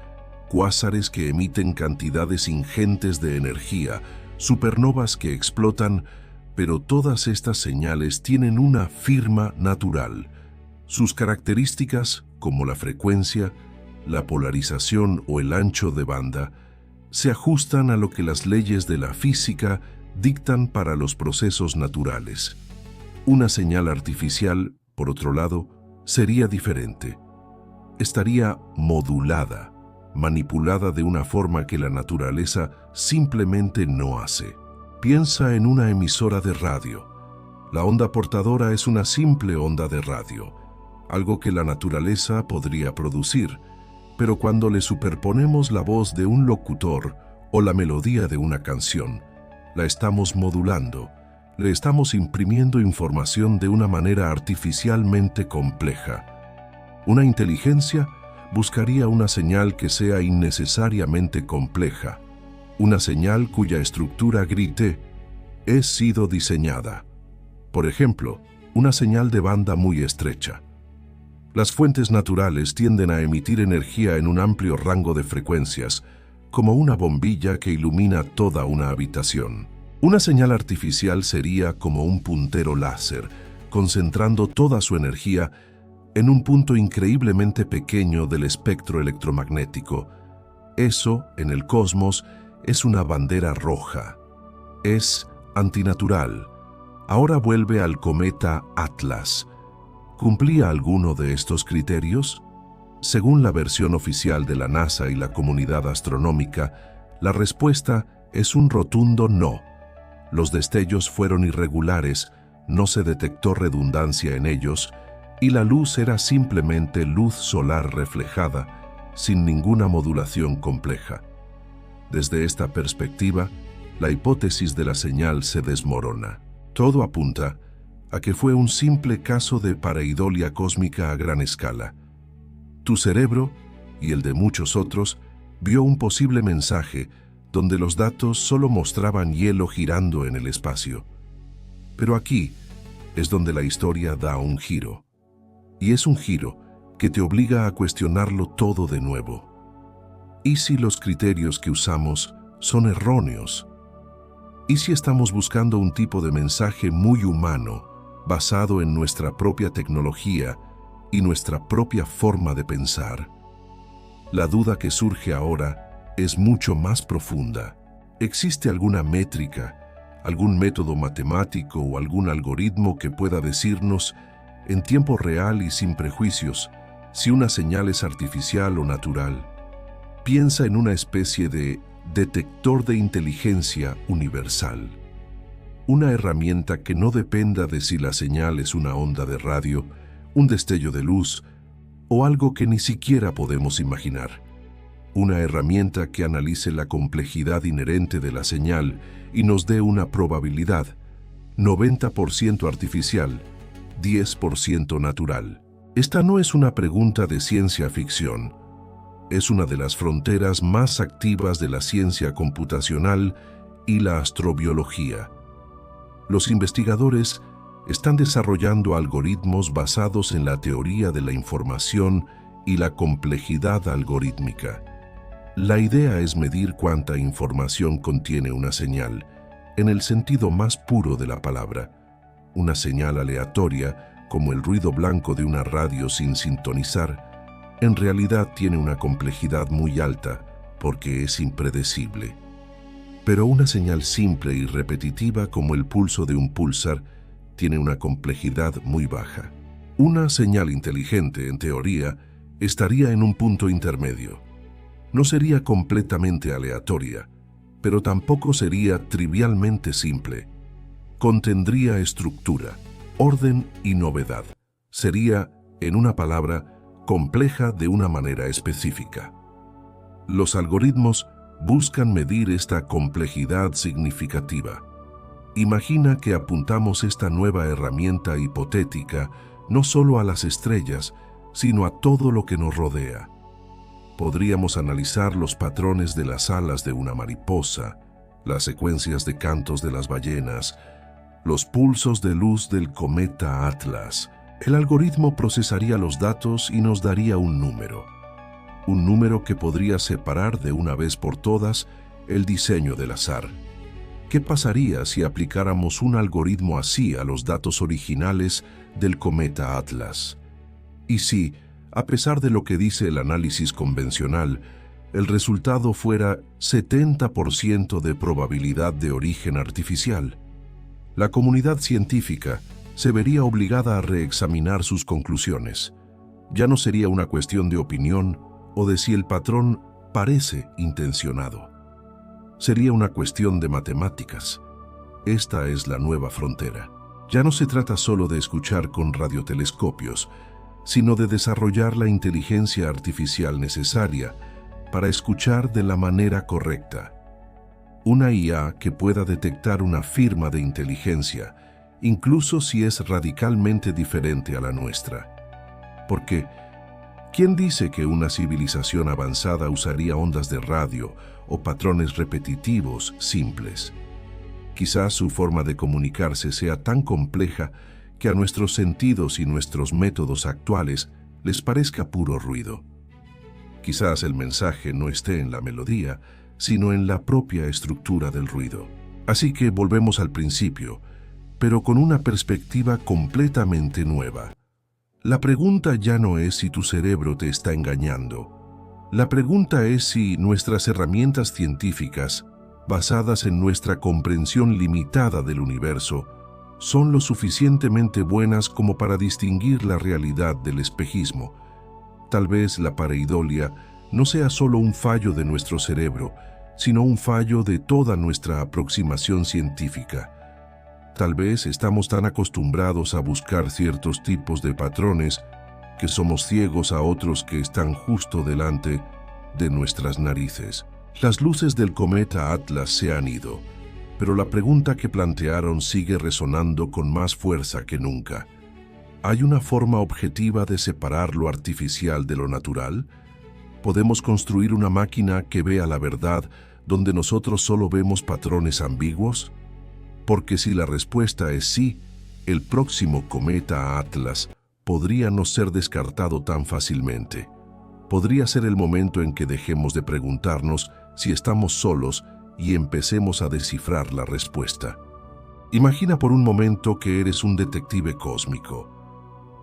cuásares que emiten cantidades ingentes de energía, supernovas que explotan, pero todas estas señales tienen una firma natural. Sus características, como la frecuencia, la polarización o el ancho de banda, se ajustan a lo que las leyes de la física dictan para los procesos naturales. Una señal artificial, por otro lado, sería diferente. Estaría modulada, manipulada de una forma que la naturaleza simplemente no hace. Piensa en una emisora de radio. La onda portadora es una simple onda de radio, algo que la naturaleza podría producir, pero cuando le superponemos la voz de un locutor o la melodía de una canción, la estamos modulando, le estamos imprimiendo información de una manera artificialmente compleja. Una inteligencia buscaría una señal que sea innecesariamente compleja, una señal cuya estructura grite, "He sido diseñada". Por ejemplo, una señal de banda muy estrecha. Las fuentes naturales tienden a emitir energía en un amplio rango de frecuencias, como una bombilla que ilumina toda una habitación. Una señal artificial sería como un puntero láser, concentrando toda su energía en un punto increíblemente pequeño del espectro electromagnético. Eso, en el cosmos, es una bandera roja. Es antinatural. Ahora vuelve al cometa Atlas. ¿Cumplía alguno de estos criterios? Según la versión oficial de la NASA y la comunidad astronómica, la respuesta es un rotundo no. Los destellos fueron irregulares, no se detectó redundancia en ellos, y la luz era simplemente luz solar reflejada, sin ninguna modulación compleja. Desde esta perspectiva, la hipótesis de la señal se desmorona. Todo apunta a que fue un simple caso de pareidolia cósmica a gran escala. Tu cerebro, y el de muchos otros, Vio un posible mensaje donde los datos solo mostraban hielo girando en el espacio. Pero aquí es donde la historia da un giro. Y es un giro que te obliga a cuestionarlo todo de nuevo. ¿Y si los criterios que usamos son erróneos? ¿Y si estamos buscando un tipo de mensaje muy humano, basado en nuestra propia tecnología y nuestra propia forma de pensar? La duda que surge ahora es mucho más profunda. ¿Existe alguna métrica, algún método matemático o algún algoritmo que pueda decirnos, en tiempo real y sin prejuicios, si una señal es artificial o natural? Piensa en una especie de detector de inteligencia universal. Una herramienta que no dependa de si la señal es una onda de radio, un destello de luz o algo que ni siquiera podemos imaginar. Una herramienta que analice la complejidad inherente de la señal y nos dé una probabilidad, 90% artificial, 10% natural. Esta no es una pregunta de ciencia ficción. Es una de las fronteras más activas de la ciencia computacional y la astrobiología. Los investigadores están desarrollando algoritmos basados en la teoría de la información y la complejidad algorítmica. La idea es medir cuánta información contiene una señal, en el sentido más puro de la palabra. Una señal aleatoria, como el ruido blanco de una radio sin sintonizar, en realidad tiene una complejidad muy alta porque es impredecible. Pero una señal simple y repetitiva como el pulso de un pulsar tiene una complejidad muy baja. Una señal inteligente, en teoría, estaría en un punto intermedio. No sería completamente aleatoria, pero tampoco sería trivialmente simple. Contendría estructura, orden y novedad. Sería, en una palabra, compleja de una manera específica. Los algoritmos buscan medir esta complejidad significativa. Imagina que apuntamos esta nueva herramienta hipotética no solo a las estrellas, sino a todo lo que nos rodea. Podríamos analizar los patrones de las alas de una mariposa, las secuencias de cantos de las ballenas, los pulsos de luz del cometa Atlas. El algoritmo procesaría los datos y nos daría un número que podría separar de una vez por todas el diseño del azar. ¿Qué pasaría si aplicáramos un algoritmo así a los datos originales del cometa Atlas? ¿Y si, a pesar de lo que dice el análisis convencional, el resultado fuera 70% de probabilidad de origen artificial? La comunidad científica se vería obligada a reexaminar sus conclusiones. Ya no sería una cuestión de opinión o de si el patrón parece intencionado. Sería una cuestión de matemáticas. Esta es la nueva frontera. Ya no se trata solo de escuchar con radiotelescopios, sino de desarrollar la inteligencia artificial necesaria para escuchar de la manera correcta. Una IA que pueda detectar una firma de inteligencia, incluso si es radicalmente diferente a la nuestra. Porque, ¿quién dice que una civilización avanzada usaría ondas de radio o patrones repetitivos simples? Quizás su forma de comunicarse sea tan compleja que a nuestros sentidos y nuestros métodos actuales les parezca puro ruido. Quizás el mensaje no esté en la melodía, sino en la propia estructura del ruido. Así que volvemos al principio, pero con una perspectiva completamente nueva. La pregunta ya no es si tu cerebro te está engañando. La pregunta es si nuestras herramientas científicas, basadas en nuestra comprensión limitada del universo, son lo suficientemente buenas como para distinguir la realidad del espejismo. Tal vez la pareidolia no sea solo un fallo de nuestro cerebro, sino un fallo de toda nuestra aproximación científica. Tal vez estamos tan acostumbrados a buscar ciertos tipos de patrones que somos ciegos a otros que están justo delante de nuestras narices. Las luces del cometa Atlas se han ido, pero la pregunta que plantearon sigue resonando con más fuerza que nunca. ¿Hay una forma objetiva de separar lo artificial de lo natural? ¿Podemos construir una máquina que vea la verdad donde nosotros solo vemos patrones ambiguos? Porque si la respuesta es sí, el próximo cometa Atlas podría no ser descartado tan fácilmente. Podría ser el momento en que dejemos de preguntarnos si estamos solos y empecemos a descifrar la respuesta. Imagina por un momento que eres un detective cósmico.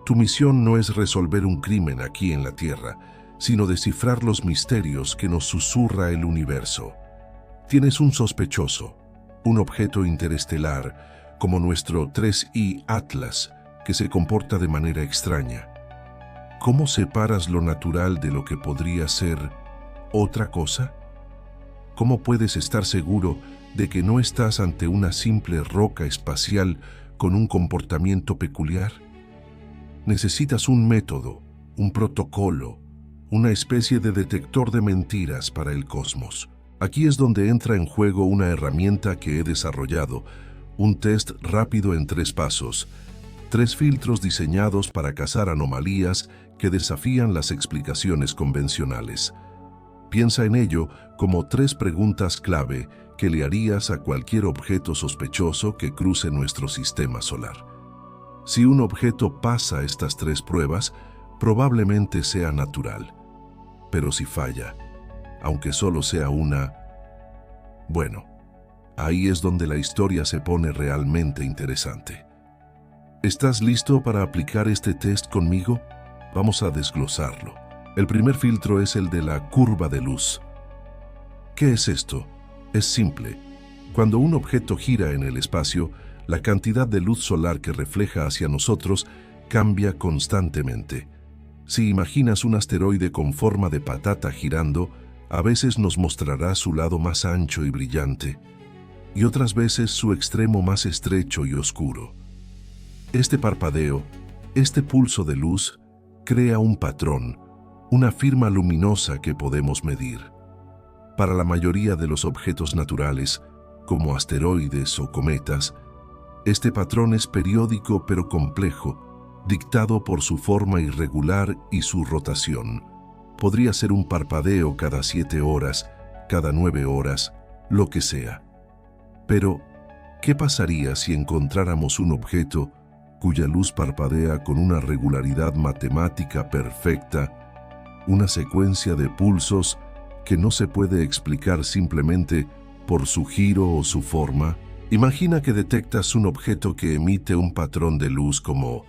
Tu misión no es resolver un crimen aquí en la Tierra, sino descifrar los misterios que nos susurra el universo. Tienes un sospechoso, un objeto interestelar, como nuestro 3I Atlas, que se comporta de manera extraña. ¿Cómo separas lo natural de lo que podría ser otra cosa? ¿Cómo puedes estar seguro de que no estás ante una simple roca espacial con un comportamiento peculiar? Necesitas un método, un protocolo, una especie de detector de mentiras para el cosmos. Aquí es donde entra en juego una herramienta que he desarrollado, un test rápido en 3 pasos, 3 filtros diseñados para cazar anomalías que desafían las explicaciones convencionales. Piensa en ello como 3 preguntas clave que le harías a cualquier objeto sospechoso que cruce nuestro sistema solar. Si un objeto pasa estas 3 pruebas, probablemente sea natural. Pero si falla, aunque solo sea una, bueno, ahí es donde la historia se pone realmente interesante. ¿Estás listo para aplicar este test conmigo? Vamos a desglosarlo. El primer filtro es el de la curva de luz. ¿Qué es esto? Es simple. Cuando un objeto gira en el espacio, la cantidad de luz solar que refleja hacia nosotros cambia constantemente. Si imaginas un asteroide con forma de patata girando, a veces nos mostrará su lado más ancho y brillante, y otras veces su extremo más estrecho y oscuro. Este parpadeo, este pulso de luz, crea un patrón, una firma luminosa que podemos medir. Para la mayoría de los objetos naturales, como asteroides o cometas, este patrón es periódico pero complejo, dictado por su forma irregular y su rotación. Podría ser un parpadeo cada 7 horas, cada 9 horas, lo que sea. Pero, ¿qué pasaría si encontráramos un objeto cuya luz parpadea con una regularidad matemática perfecta, una secuencia de pulsos que no se puede explicar simplemente por su giro o su forma? Imagina que detectas un objeto que emite un patrón de luz como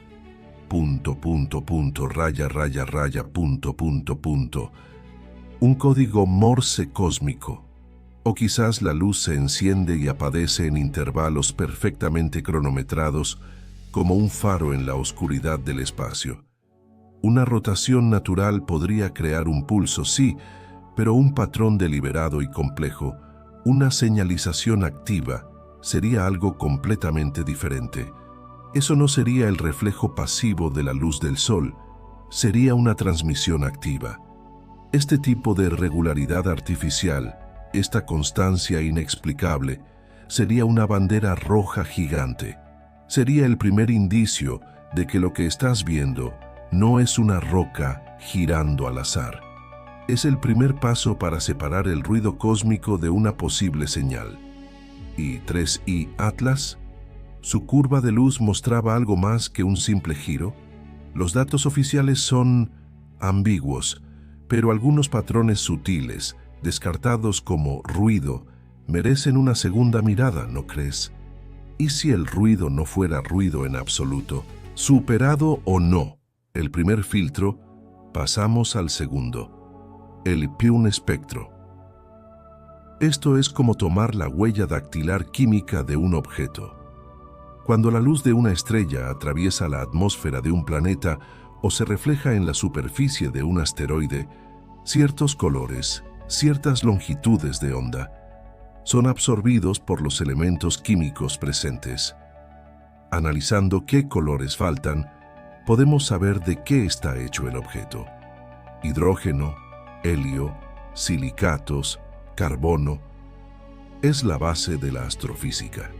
punto, punto, punto, raya, raya, raya, punto, punto, punto. Un código Morse cósmico. O quizás la luz se enciende y apadece en intervalos perfectamente cronometrados, como un faro en la oscuridad del espacio. Una rotación natural podría crear un pulso, sí, pero un patrón deliberado y complejo, una señalización activa, sería algo completamente diferente. Eso no sería el reflejo pasivo de la luz del sol, sería una transmisión activa. Este tipo de regularidad artificial, esta constancia inexplicable, sería una bandera roja gigante. Sería el primer indicio de que lo que estás viendo no es una roca girando al azar. Es el primer paso para separar el ruido cósmico de una posible señal. ¿Y 3I Atlas? ¿Su curva de luz mostraba algo más que un simple giro? Los datos oficiales son ambiguos, pero algunos patrones sutiles, descartados como ruido, merecen una segunda mirada, ¿no crees? ¿Y si el ruido no fuera ruido en absoluto? Superado o no el primer filtro, pasamos al segundo, el Pune espectro. Esto es como tomar la huella dactilar química de un objeto. Cuando la luz de una estrella atraviesa la atmósfera de un planeta o se refleja en la superficie de un asteroide, ciertos colores, ciertas longitudes de onda, son absorbidos por los elementos químicos presentes. Analizando qué colores faltan, podemos saber de qué está hecho el objeto. Hidrógeno, helio, silicatos, carbono. Es la base de la astrofísica.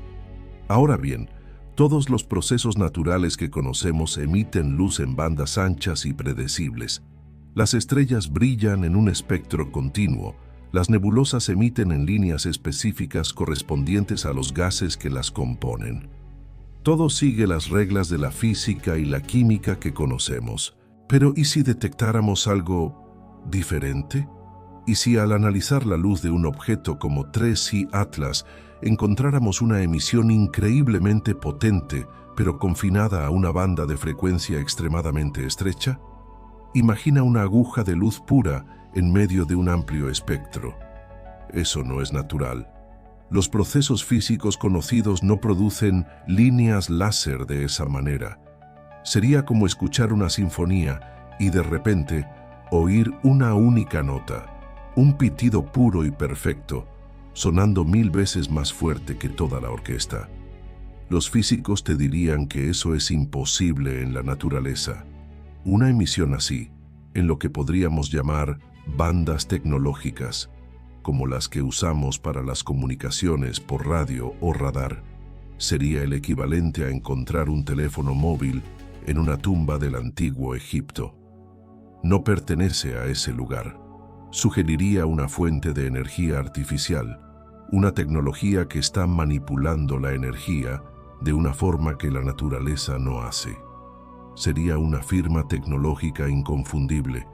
Ahora bien, todos los procesos naturales que conocemos emiten luz en bandas anchas y predecibles. Las estrellas brillan en un espectro continuo. Las nebulosas emiten en líneas específicas correspondientes a los gases que las componen. Todo sigue las reglas de la física y la química que conocemos. Pero ¿y si detectáramos algo diferente? ¿Y si al analizar la luz de un objeto como 3I Atlas encontráramos una emisión increíblemente potente, pero confinada a una banda de frecuencia extremadamente estrecha? Imagina una aguja de luz pura en medio de un amplio espectro. Eso no es natural. Los procesos físicos conocidos no producen líneas láser de esa manera. Sería como escuchar una sinfonía y de repente oír una única nota, un pitido puro y perfecto, sonando 1000 veces más fuerte que toda la orquesta. Los físicos te dirían que eso es imposible en la naturaleza. Una emisión así, en lo que podríamos llamar bandas tecnológicas, como las que usamos para las comunicaciones por radio o radar, sería el equivalente a encontrar un teléfono móvil en una tumba del antiguo Egipto. No pertenece a ese lugar. Sugeriría una fuente de energía artificial, una tecnología que está manipulando la energía de una forma que la naturaleza no hace. Sería una firma tecnológica inconfundible,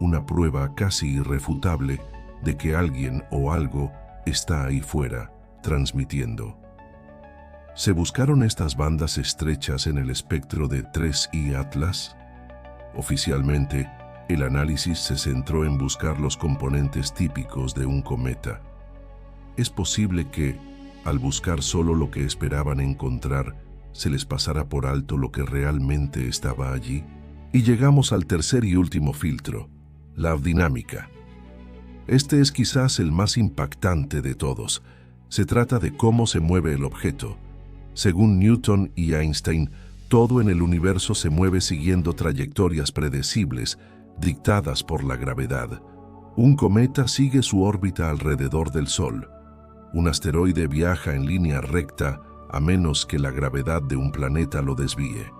una prueba casi irrefutable de que alguien o algo está ahí fuera, transmitiendo. ¿Se buscaron estas bandas estrechas en el espectro de 3I Atlas? Oficialmente, el análisis se centró en buscar los componentes típicos de un cometa. Es posible que, al buscar solo lo que esperaban encontrar, se les pasara por alto lo que realmente estaba allí. Y llegamos al tercer y último filtro, la dinámica. Este es quizás el más impactante de todos. Se trata de cómo se mueve el objeto. Según Newton y Einstein, todo en el universo se mueve siguiendo trayectorias predecibles, dictadas por la gravedad. Un cometa sigue su órbita alrededor del Sol. Un asteroide viaja en línea recta a menos que la gravedad de un planeta lo desvíe.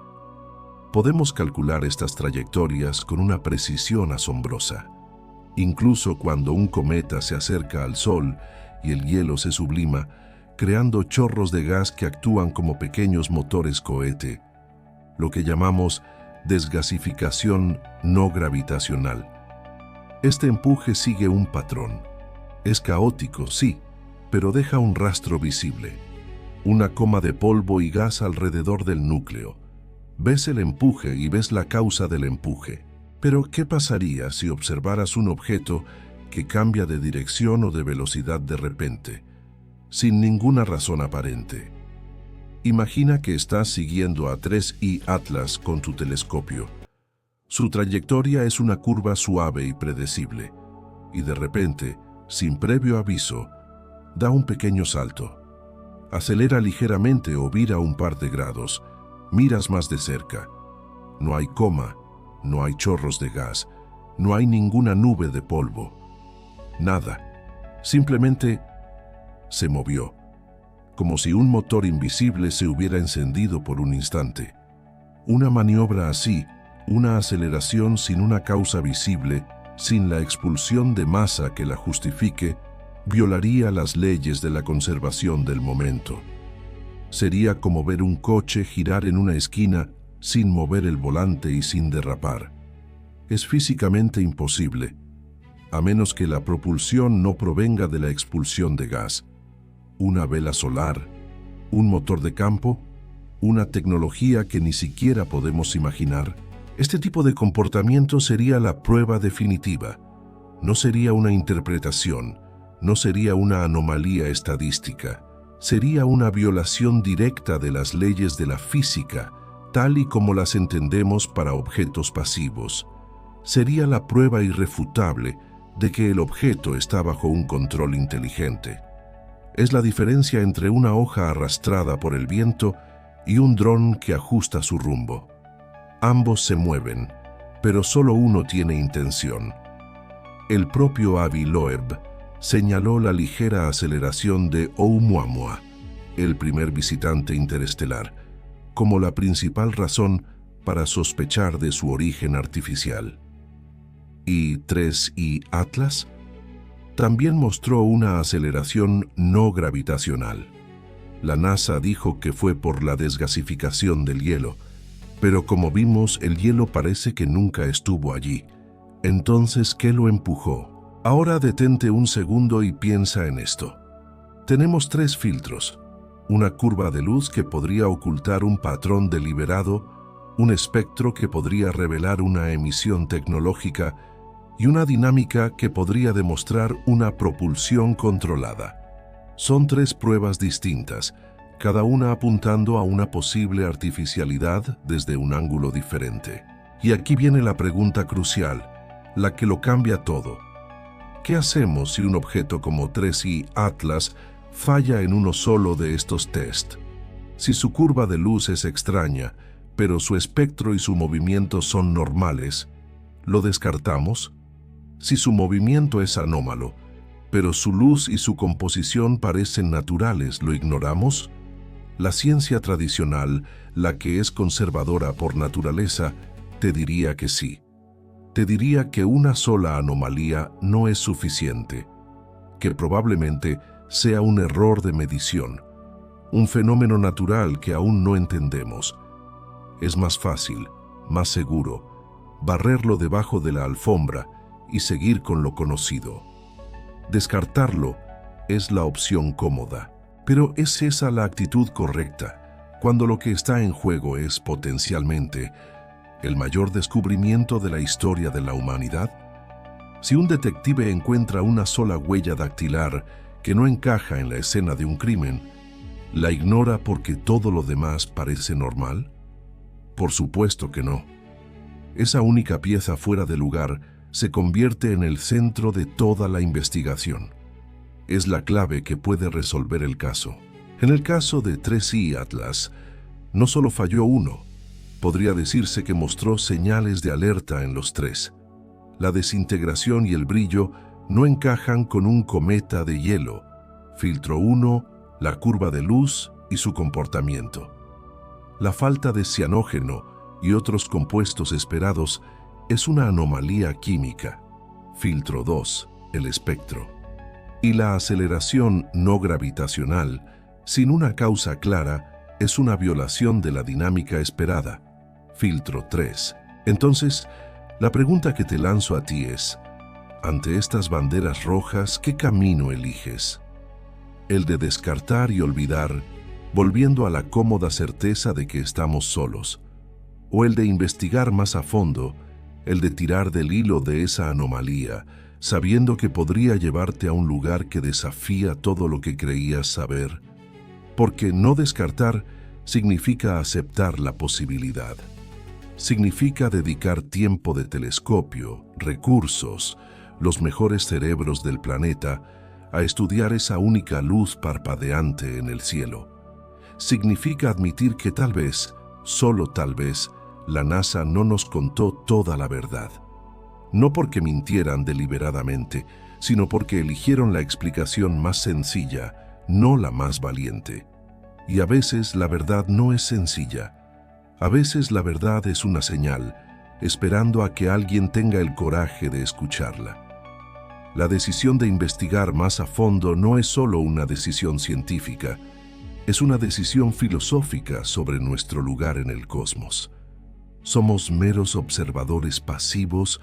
Podemos calcular estas trayectorias con una precisión asombrosa. Incluso cuando un cometa se acerca al Sol y el hielo se sublima, creando chorros de gas que actúan como pequeños motores cohete, lo que llamamos desgasificación no gravitacional. Este empuje sigue un patrón. Es caótico, sí, pero deja un rastro visible. Una coma de polvo y gas alrededor del núcleo. Ves el empuje y ves la causa del empuje. Pero, ¿qué pasaría si observaras un objeto que cambia de dirección o de velocidad de repente, sin ninguna razón aparente? Imagina que estás siguiendo a 3I Atlas con tu telescopio. Su trayectoria es una curva suave y predecible, y de repente, sin previo aviso, da un pequeño salto. Acelera ligeramente o vira un par de grados. Miras más de cerca. No hay coma, no hay chorros de gas, no hay ninguna nube de polvo. Nada. Simplemente se movió, como si un motor invisible se hubiera encendido por un instante. Una maniobra así, una aceleración sin una causa visible, sin la expulsión de masa que la justifique, violaría las leyes de la conservación del momento. Sería como ver un coche girar en una esquina sin mover el volante y sin derrapar. Es físicamente imposible, a menos que la propulsión no provenga de la expulsión de gas. Una vela solar, un motor de campo, una tecnología que ni siquiera podemos imaginar. Este tipo de comportamiento sería la prueba definitiva. No sería una interpretación, no sería una anomalía estadística. Sería una violación directa de las leyes de la física, tal y como las entendemos para objetos pasivos. Sería la prueba irrefutable de que el objeto está bajo un control inteligente. Es la diferencia entre una hoja arrastrada por el viento y un dron que ajusta su rumbo. Ambos se mueven, pero solo uno tiene intención. El propio Avi Loeb señaló la ligera aceleración de Oumuamua, el primer visitante interestelar, como la principal razón para sospechar de su origen artificial. ¿Y 3I Atlas? También mostró una aceleración no gravitacional. La NASA dijo que fue por la desgasificación del hielo, pero como vimos, el hielo parece que nunca estuvo allí. Entonces, ¿qué lo empujó? Ahora detente un segundo y piensa en esto. Tenemos 3 filtros: una curva de luz que podría ocultar un patrón deliberado, un espectro que podría revelar una emisión tecnológica y una dinámica que podría demostrar una propulsión controlada. Son 3 pruebas distintas, cada una apuntando a una posible artificialidad desde un ángulo diferente. Y aquí viene la pregunta crucial, la que lo cambia todo. ¿Qué hacemos si un objeto como 3I Atlas falla en uno solo de estos test? Si su curva de luz es extraña, pero su espectro y su movimiento son normales, ¿lo descartamos? Si su movimiento es anómalo, pero su luz y su composición parecen naturales, ¿lo ignoramos? La ciencia tradicional, la que es conservadora por naturaleza, te diría que sí. Te diría que una sola anomalía no es suficiente, que probablemente sea un error de medición, un fenómeno natural que aún no entendemos. Es más fácil, más seguro, barrerlo debajo de la alfombra y seguir con lo conocido. Descartarlo es la opción cómoda, pero ¿es esa la actitud correcta cuando lo que está en juego es potencialmente el mayor descubrimiento de la historia de la humanidad? Si un detective encuentra una sola huella dactilar que no encaja en la escena de un crimen, ¿la ignora porque todo lo demás parece normal? Por supuesto que no. Esa única pieza fuera de lugar se convierte en el centro de toda la investigación. Es la clave que puede resolver el caso. En el caso de 3I Atlas, no solo falló uno, podría decirse que mostró señales de alerta en los 3. La desintegración y el brillo no encajan con un cometa de hielo. Filtro 1, la curva de luz y su comportamiento. La falta de cianógeno y otros compuestos esperados es una anomalía química. Filtro 2, el espectro. Y la aceleración no gravitacional, sin una causa clara, es una violación de la dinámica esperada. Filtro 3. Entonces, la pregunta que te lanzo a ti es, ante estas banderas rojas, ¿qué camino eliges? ¿El de descartar y olvidar, volviendo a la cómoda certeza de que estamos solos? ¿O el de investigar más a fondo, el de tirar del hilo de esa anomalía, sabiendo que podría llevarte a un lugar que desafía todo lo que creías saber? Porque no descartar significa aceptar la posibilidad. Significa dedicar tiempo de telescopio, recursos, los mejores cerebros del planeta a estudiar esa única luz parpadeante en el cielo. Significa admitir que tal vez, solo tal vez, la NASA no nos contó toda la verdad. No porque mintieran deliberadamente, sino porque eligieron la explicación más sencilla, no la más valiente. Y a veces la verdad no es sencilla. A veces la verdad es una señal, esperando a que alguien tenga el coraje de escucharla. La decisión de investigar más a fondo no es solo una decisión científica, es una decisión filosófica sobre nuestro lugar en el cosmos. ¿Somos meros observadores pasivos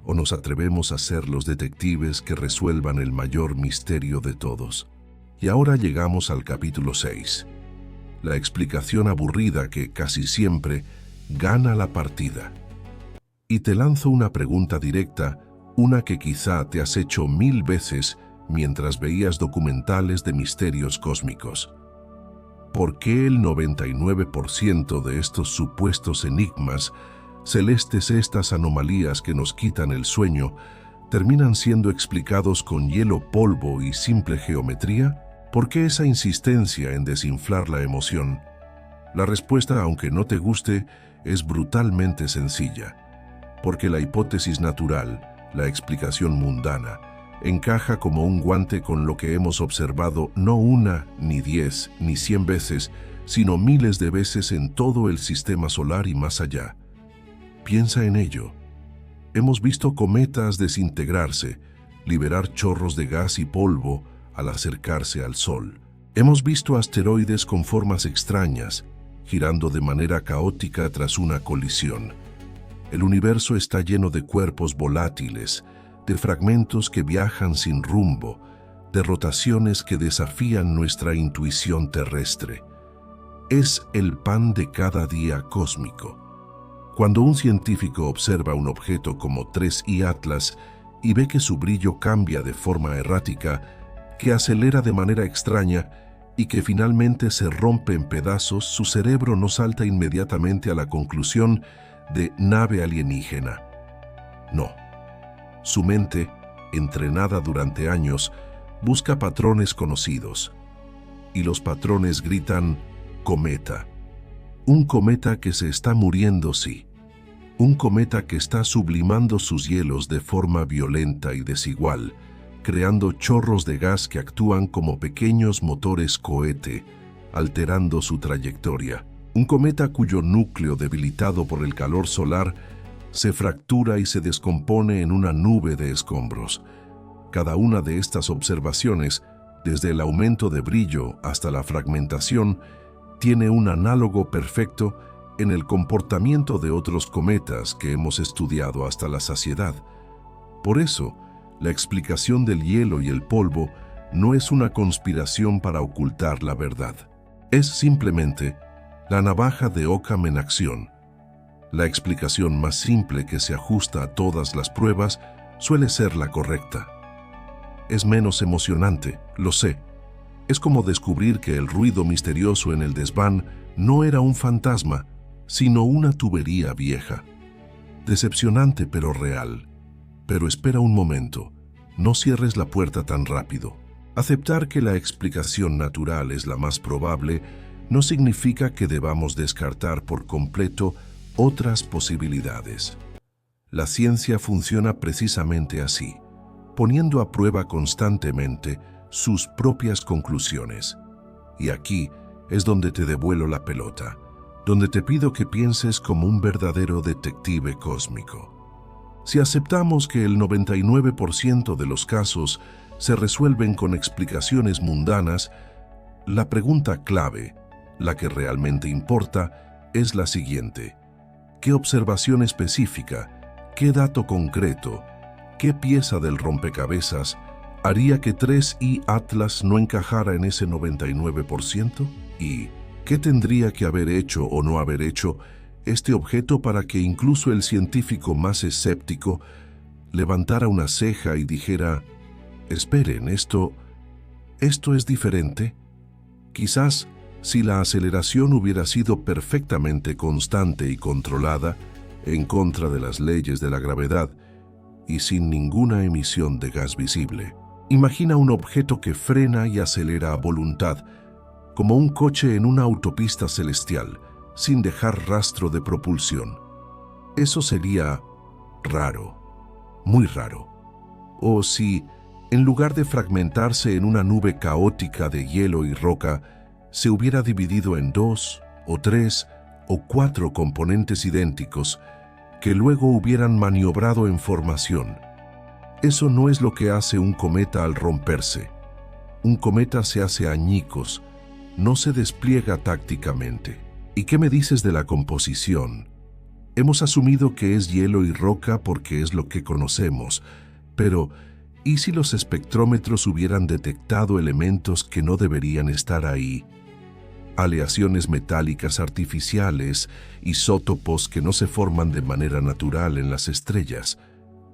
o nos atrevemos a ser los detectives que resuelvan el mayor misterio de todos? Y ahora llegamos al capítulo 6. La explicación aburrida que casi siempre gana la partida. Y te lanzo una pregunta directa, una que quizá te has hecho 1000 veces mientras veías documentales de misterios cósmicos. ¿Por qué el 99% de estos supuestos enigmas, celestes estas anomalías que nos quitan el sueño, terminan siendo explicados con hielo, polvo y simple geometría? ¿Por qué esa insistencia en desinflar la emoción? La respuesta, aunque no te guste, es brutalmente sencilla. Porque la hipótesis natural, la explicación mundana, encaja como un guante con lo que hemos observado no una, ni 10, ni 100 veces, sino miles de veces en todo el sistema solar y más allá. Piensa en ello. Hemos visto cometas desintegrarse, liberar chorros de gas y polvo al acercarse al Sol. Hemos visto asteroides con formas extrañas, girando de manera caótica tras una colisión. El universo está lleno de cuerpos volátiles, de fragmentos que viajan sin rumbo, de rotaciones que desafían nuestra intuición terrestre. Es el pan de cada día cósmico. Cuando un científico observa un objeto como 3I Atlas y ve que su brillo cambia de forma errática, que acelera de manera extraña y que finalmente se rompe en pedazos, su cerebro no salta inmediatamente a la conclusión de nave alienígena. No. Su mente, entrenada durante años, busca patrones conocidos. Y los patrones gritan cometa. Un cometa que se está muriendo, sí. Un cometa que está sublimando sus hielos de forma violenta y desigual, creando chorros de gas que actúan como pequeños motores cohete, alterando su trayectoria. Un cometa cuyo núcleo, debilitado por el calor solar, se fractura y se descompone en una nube de escombros. Cada una de estas observaciones, desde el aumento de brillo hasta la fragmentación, tiene un análogo perfecto en el comportamiento de otros cometas que hemos estudiado hasta la saciedad. Por eso, la explicación del hielo y el polvo no es una conspiración para ocultar la verdad. Es simplemente la navaja de Occam en acción. La explicación más simple que se ajusta a todas las pruebas suele ser la correcta. Es menos emocionante, lo sé. Es como descubrir que el ruido misterioso en el desván no era un fantasma, sino una tubería vieja. Decepcionante pero real. Pero espera un momento, no cierres la puerta tan rápido. Aceptar que la explicación natural es la más probable no significa que debamos descartar por completo otras posibilidades. La ciencia funciona precisamente así, poniendo a prueba constantemente sus propias conclusiones. Y aquí es donde te devuelvo la pelota, donde te pido que pienses como un verdadero detective cósmico. Si aceptamos que el 99% de los casos se resuelven con explicaciones mundanas, la pregunta clave, la que realmente importa, es la siguiente. ¿Qué observación específica, qué dato concreto, qué pieza del rompecabezas haría que 3I Atlas no encajara en ese 99%? ¿Y qué tendría que haber hecho o no haber hecho este objeto para que incluso el científico más escéptico levantara una ceja y dijera, esperen, esto es diferente? Quizás, si la aceleración hubiera sido perfectamente constante y controlada, en contra de las leyes de la gravedad y sin ninguna emisión de gas visible. Imagina un objeto que frena y acelera a voluntad, como un coche en una autopista celestial, sin dejar rastro de propulsión. Eso sería raro, muy raro. O si, en lugar de fragmentarse en una nube caótica de hielo y roca, se hubiera dividido en 2 o 3 o 4 componentes idénticos que luego hubieran maniobrado en formación. Eso no es lo que hace un cometa al romperse. Un cometa se hace añicos, no se despliega tácticamente. ¿Y qué me dices de la composición? Hemos asumido que es hielo y roca porque es lo que conocemos, pero ¿y si los espectrómetros hubieran detectado elementos que no deberían estar ahí? Aleaciones metálicas artificiales, isótopos que no se forman de manera natural en las estrellas.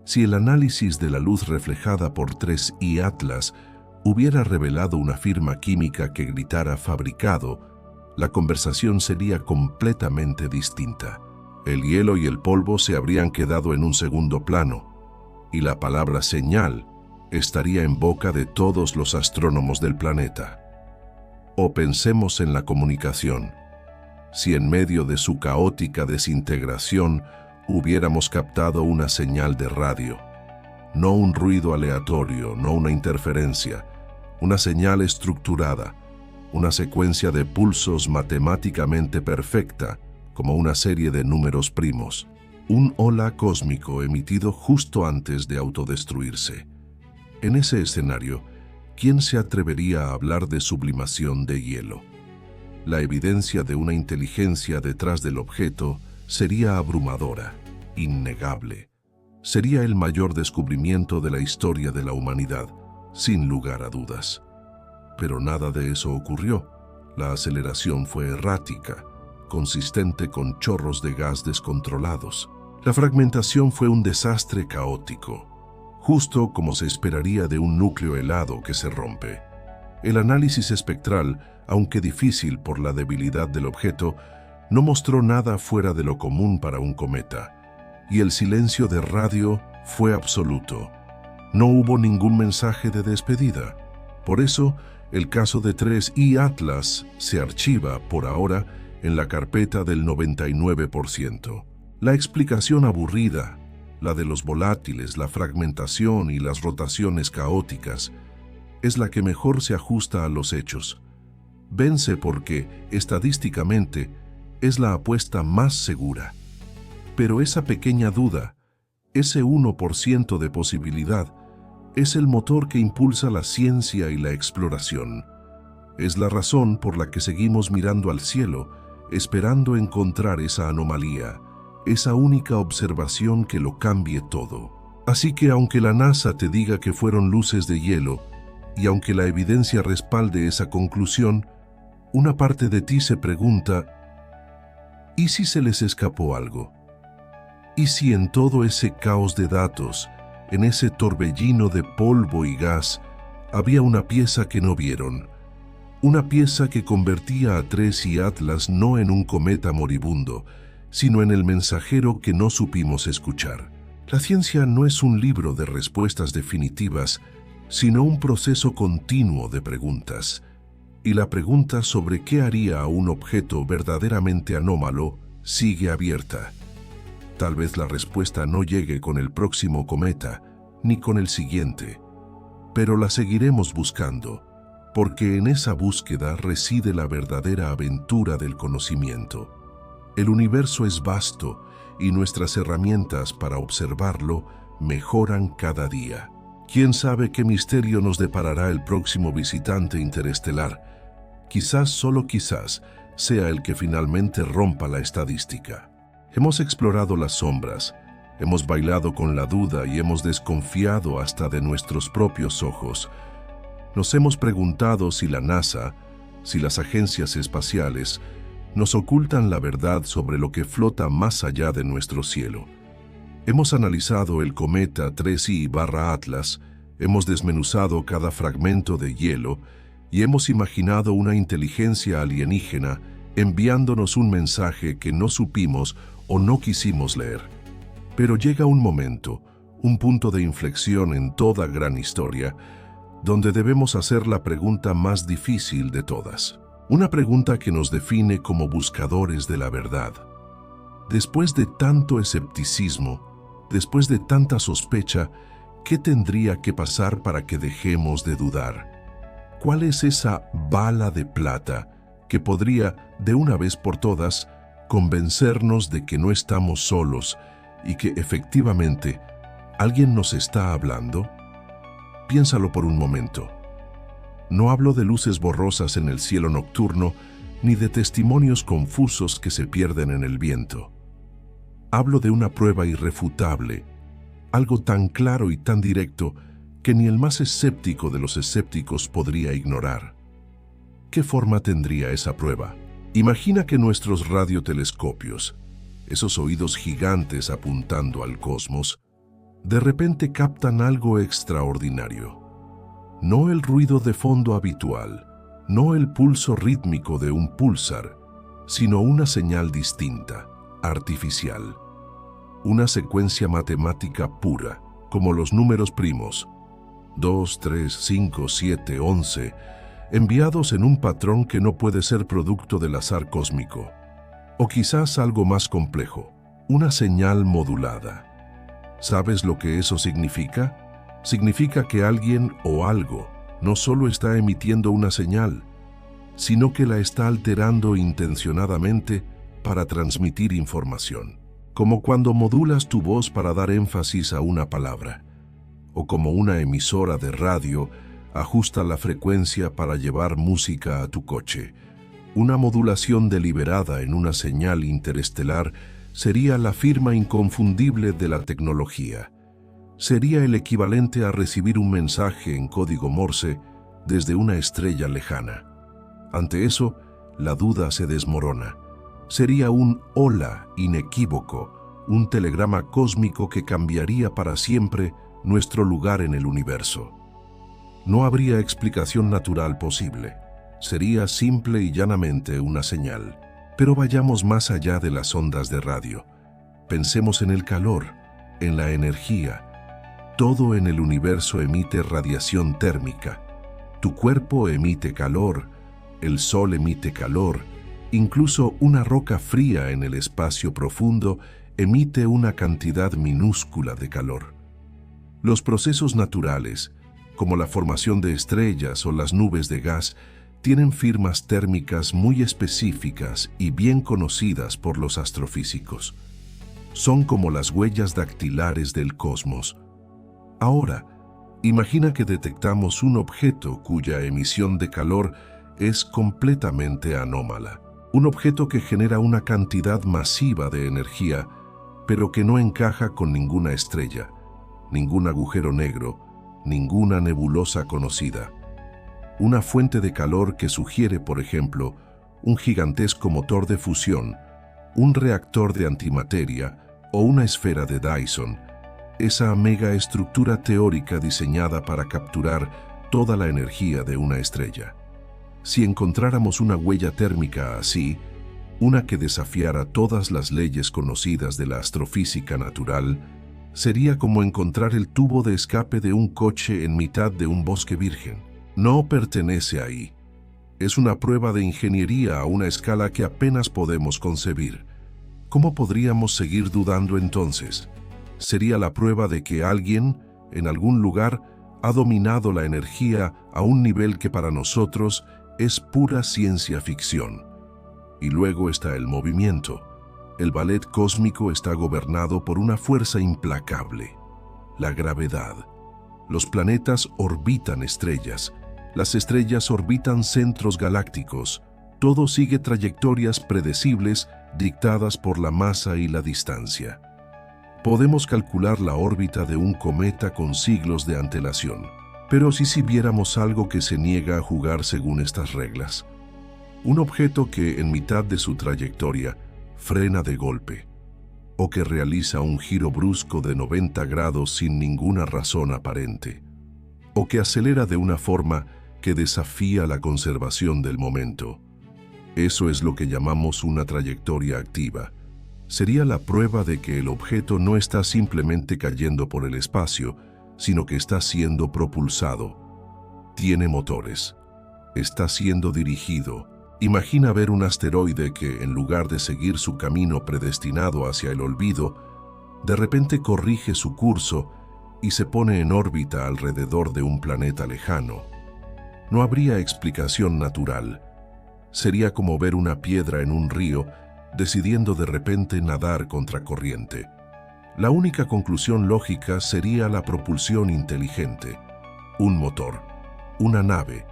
Si el análisis de la luz reflejada por 3I Atlas hubiera revelado una firma química que gritara fabricado, la conversación sería completamente distinta. El hielo y el polvo se habrían quedado en un segundo plano, y la palabra señal estaría en boca de todos los astrónomos del planeta. O pensemos en la comunicación. Si en medio de su caótica desintegración hubiéramos captado una señal de radio, no un ruido aleatorio, no una interferencia, una señal estructurada, una secuencia de pulsos matemáticamente perfecta, como una serie de números primos. un hola cósmico emitido justo antes de autodestruirse. En ese escenario, ¿quién se atrevería a hablar de sublimación de hielo? La evidencia de una inteligencia detrás del objeto sería abrumadora, innegable. Sería el mayor descubrimiento de la historia de la humanidad, sin lugar a dudas. Pero nada de eso ocurrió. La aceleración fue errática, consistente con chorros de gas descontrolados. La fragmentación fue un desastre caótico, justo como se esperaría de un núcleo helado que se rompe. El análisis espectral, aunque difícil por la debilidad del objeto, no mostró nada fuera de lo común para un cometa, y el silencio de radio fue absoluto. No hubo ningún mensaje de despedida. Por eso, el caso de 3I Atlas se archiva, por ahora, en la carpeta del 99%. La explicación aburrida, la de los volátiles, la fragmentación y las rotaciones caóticas, es la que mejor se ajusta a los hechos. Vence porque, estadísticamente, es la apuesta más segura. Pero esa pequeña duda, ese 1% de posibilidad, es el motor que impulsa la ciencia y la exploración. Es la razón por la que seguimos mirando al cielo, esperando encontrar esa anomalía, esa única observación que lo cambie todo. Así que aunque la NASA te diga que fueron luces de hielo, y aunque la evidencia respalde esa conclusión, una parte de ti se pregunta, ¿y si se les escapó algo? ¿Y si en todo ese caos de datos, en ese torbellino de polvo y gas, había una pieza que no vieron? Una pieza que convertía a 3I Atlas no en un cometa moribundo, sino en el mensajero que no supimos escuchar. La ciencia no es un libro de respuestas definitivas, sino un proceso continuo de preguntas. Y la pregunta sobre qué haría a un objeto verdaderamente anómalo sigue abierta. Tal vez la respuesta no llegue con el próximo cometa, ni con el siguiente, pero la seguiremos buscando, porque en esa búsqueda reside la verdadera aventura del conocimiento. El universo es vasto y nuestras herramientas para observarlo mejoran cada día. ¿Quién sabe qué misterio nos deparará el próximo visitante interestelar? Quizás, solo quizás, sea el que finalmente rompa la estadística. Hemos explorado las sombras, hemos bailado con la duda y hemos desconfiado hasta de nuestros propios ojos. Nos hemos preguntado si la NASA, si las agencias espaciales, nos ocultan la verdad sobre lo que flota más allá de nuestro cielo. Hemos analizado el cometa 3I/Atlas, hemos desmenuzado cada fragmento de hielo y hemos imaginado una inteligencia alienígena enviándonos un mensaje que no supimos o no quisimos leer. Pero llega un momento, un punto de inflexión en toda gran historia, donde debemos hacer la pregunta más difícil de todas. Una pregunta que nos define como buscadores de la verdad. Después de tanto escepticismo, después de tanta sospecha, ¿qué tendría que pasar para que dejemos de dudar? ¿Cuál es esa bala de plata que podría, de una vez por todas, convencernos de que no estamos solos y que efectivamente alguien nos está hablando? Piénsalo por un momento. No hablo de luces borrosas en el cielo nocturno ni de testimonios confusos que se pierden en el viento. Hablo de una prueba irrefutable, algo tan claro y tan directo que ni el más escéptico de los escépticos podría ignorar. ¿Qué forma tendría esa prueba? Imagina que nuestros radiotelescopios, esos oídos gigantes apuntando al cosmos, de repente captan algo extraordinario. No el ruido de fondo habitual, no el pulso rítmico de un púlsar, sino una señal distinta, artificial. Una secuencia matemática pura, como los números primos, 2, 3, 5, 7, 11, enviados en un patrón que no puede ser producto del azar cósmico. O quizás algo más complejo, una señal modulada. ¿Sabes lo que eso significa? Significa que alguien o algo no solo está emitiendo una señal, sino que la está alterando intencionadamente para transmitir información. como cuando modulas tu voz para dar énfasis a una palabra, o como una emisora de radio ajusta la frecuencia para llevar música a tu coche. Una modulación deliberada en una señal interestelar sería la firma inconfundible de la tecnología. Sería el equivalente a recibir un mensaje en código Morse desde una estrella lejana. Ante eso, la duda se desmorona. Sería un hola inequívoco, un telegrama cósmico que cambiaría para siempre nuestro lugar en el universo. No habría explicación natural posible. Sería simple y llanamente una señal. Pero vayamos más allá de las ondas de radio. Pensemos en el calor, en la energía. Todo en el universo emite radiación térmica. Tu cuerpo emite calor, el sol emite calor, incluso una roca fría en el espacio profundo emite una cantidad minúscula de calor. Los procesos naturales, como la formación de estrellas o las nubes de gas, tienen firmas térmicas muy específicas y bien conocidas por los astrofísicos. Son como las huellas dactilares del cosmos. Ahora, imagina que detectamos un objeto cuya emisión de calor es completamente anómala. Un objeto que genera una cantidad masiva de energía, pero que no encaja con ninguna estrella, ningún agujero negro, ninguna nebulosa conocida. Una fuente de calor que sugiere, por ejemplo, un gigantesco motor de fusión, un reactor de antimateria o una esfera de Dyson, esa megaestructura teórica diseñada para capturar toda la energía de una estrella. Si encontráramos una huella térmica así, una que desafiara todas las leyes conocidas de la astrofísica natural, sería como encontrar el tubo de escape de un coche en mitad de un bosque virgen. No pertenece ahí. Es una prueba de ingeniería a una escala que apenas podemos concebir. ¿Cómo podríamos seguir dudando entonces? Sería la prueba de que alguien, en algún lugar, ha dominado la energía a un nivel que para nosotros es pura ciencia ficción. Y luego está el movimiento. El ballet cósmico está gobernado por una fuerza implacable, la gravedad. Los planetas orbitan estrellas, las estrellas orbitan centros galácticos, todo sigue trayectorias predecibles dictadas por la masa y la distancia. Podemos calcular la órbita de un cometa con siglos de antelación, pero si viéramos algo que se niega a jugar según estas reglas, un objeto que en mitad de su trayectoria frena de golpe, o que realiza un giro brusco de 90 grados sin ninguna razón aparente, o que acelera de una forma que desafía la conservación del momento. Eso es lo que llamamos una trayectoria activa. Sería la prueba de que el objeto no está simplemente cayendo por el espacio, sino que está siendo propulsado. Tiene motores. Está siendo dirigido. Imagina ver un asteroide que, en lugar de seguir su camino predestinado hacia el olvido, de repente corrige su curso y se pone en órbita alrededor de un planeta lejano. No habría explicación natural. Sería como ver una piedra en un río decidiendo de repente nadar contracorriente. La única conclusión lógica sería la propulsión inteligente. Un motor, una nave.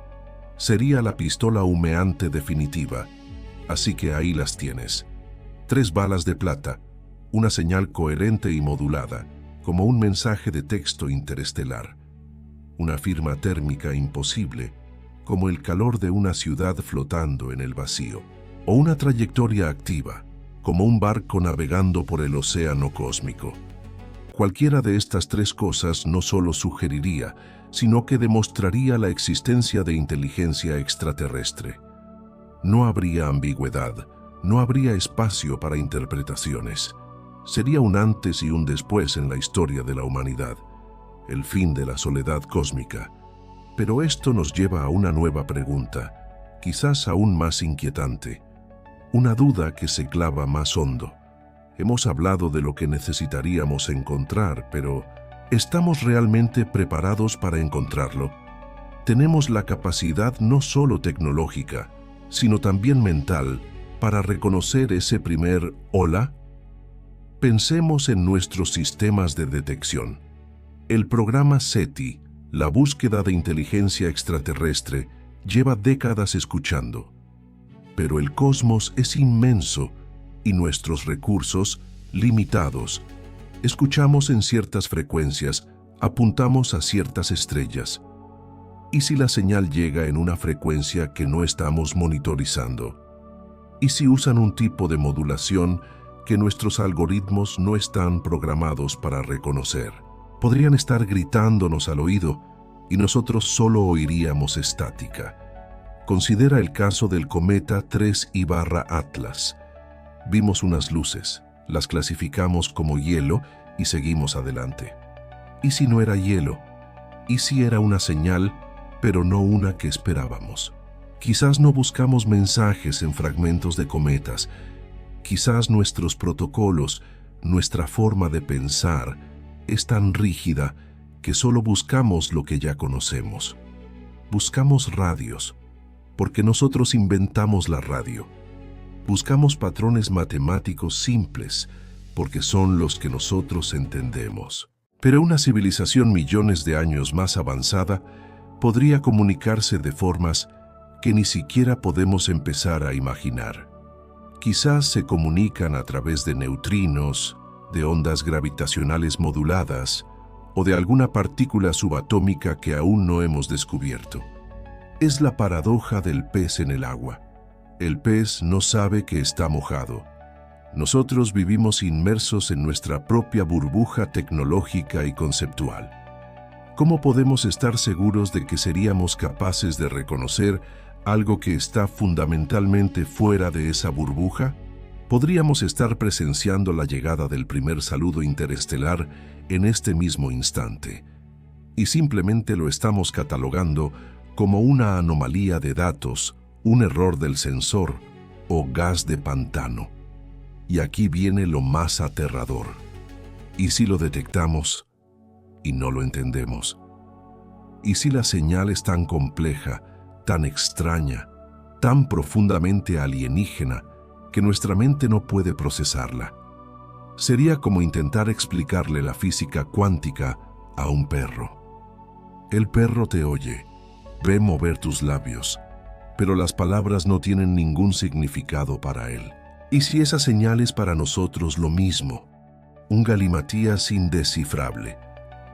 Sería la pistola humeante definitiva. Así que ahí las tienes. 3 balas de plata, una señal coherente y modulada, como un mensaje de texto interestelar. Una firma térmica imposible, como el calor de una ciudad flotando en el vacío. O una trayectoria activa, como un barco navegando por el océano cósmico. Cualquiera de estas 3 cosas no solo sugeriría, sino que demostraría la existencia de inteligencia extraterrestre. No habría ambigüedad, no habría espacio para interpretaciones. Sería un antes y un después en la historia de la humanidad, el fin de la soledad cósmica. Pero esto nos lleva a una nueva pregunta, quizás aún más inquietante. Una duda que se clava más hondo. Hemos hablado de lo que necesitaríamos encontrar, pero ¿estamos realmente preparados para encontrarlo? Tenemos la capacidad no solo tecnológica, sino también mental, para reconocer ese primer hola. Pensemos en nuestros sistemas de detección. El programa SETI, la búsqueda de inteligencia extraterrestre, lleva décadas escuchando. Pero el cosmos es inmenso y nuestros recursos limitados. Escuchamos en ciertas frecuencias, apuntamos a ciertas estrellas. ¿Y si la señal llega en una frecuencia que no estamos monitorizando? ¿Y si usan un tipo de modulación que nuestros algoritmos no están programados para reconocer? Podrían estar gritándonos al oído y nosotros solo oiríamos estática. Considera el caso del cometa 3I/Atlas. Vimos unas luces, las clasificamos como hielo y seguimos adelante. ¿Y si no era hielo? ¿Y si era una señal, pero no una que esperábamos? Quizás no buscamos mensajes en fragmentos de cometas. Quizás nuestros protocolos, nuestra forma de pensar, es tan rígida que solo buscamos lo que ya conocemos. Buscamos radios, porque nosotros inventamos la radio. Buscamos patrones matemáticos simples, porque son los que nosotros entendemos. Pero una civilización millones de años más avanzada podría comunicarse de formas que ni siquiera podemos empezar a imaginar. Quizás se comunican a través de neutrinos, de ondas gravitacionales moduladas o de alguna partícula subatómica que aún no hemos descubierto. Es la paradoja del pez en el agua. El pez no sabe que está mojado. Nosotros vivimos inmersos en nuestra propia burbuja tecnológica y conceptual. ¿Cómo podemos estar seguros de que seríamos capaces de reconocer algo que está fundamentalmente fuera de esa burbuja? Podríamos estar presenciando la llegada del primer saludo interestelar en este mismo instante, y simplemente lo estamos catalogando como una anomalía de datos, un error del sensor o gas de pantano. Y aquí viene lo más aterrador. ¿Y si lo detectamos y no lo entendemos? ¿Y si la señal es tan compleja, tan extraña, tan profundamente alienígena que nuestra mente no puede procesarla? Sería como intentar explicarle la física cuántica a un perro. El perro te oye, ve mover tus labios, pero las palabras no tienen ningún significado para él. ¿Y si esa señal es para nosotros lo mismo? Un galimatías indescifrable.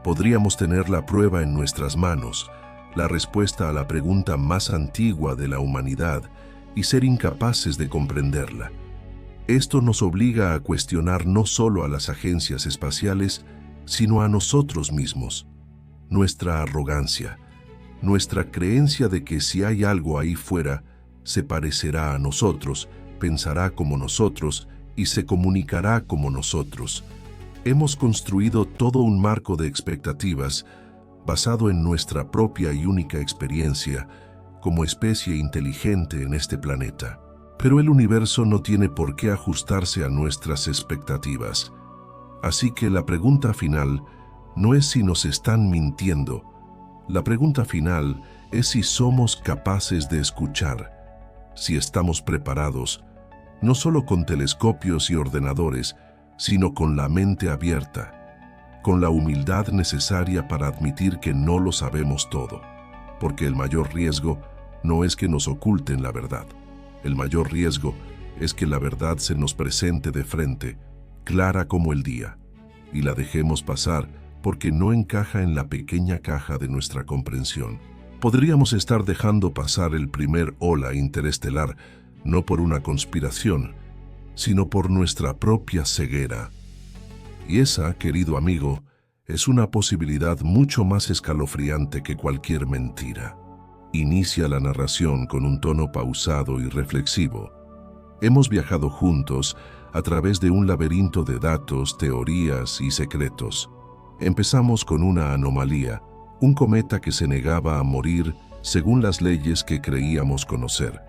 Podríamos tener la prueba en nuestras manos, la respuesta a la pregunta más antigua de la humanidad, y ser incapaces de comprenderla. Esto nos obliga a cuestionar no solo a las agencias espaciales, sino a nosotros mismos. Nuestra arrogancia, nuestra creencia de que si hay algo ahí fuera, se parecerá a nosotros, pensará como nosotros y se comunicará como nosotros. Hemos construido todo un marco de expectativas basado en nuestra propia y única experiencia como especie inteligente en este planeta. Pero el universo no tiene por qué ajustarse a nuestras expectativas. Así que la pregunta final no es si nos están mintiendo. La pregunta final es si somos capaces de escuchar, si estamos preparados, no solo con telescopios y ordenadores, sino con la mente abierta, con la humildad necesaria para admitir que no lo sabemos todo, porque el mayor riesgo no es que nos oculten la verdad. El mayor riesgo es que la verdad se nos presente de frente, clara como el día, y la dejemos pasar porque no encaja en la pequeña caja de nuestra comprensión. Podríamos estar dejando pasar el primer ola interestelar no por una conspiración, sino por nuestra propia ceguera. Y esa, querido amigo, es una posibilidad mucho más escalofriante que cualquier mentira. Inicia la narración con un tono pausado y reflexivo. Hemos viajado juntos a través de un laberinto de datos, teorías y secretos. Empezamos con una anomalía, un cometa que se negaba a morir según las leyes que creíamos conocer.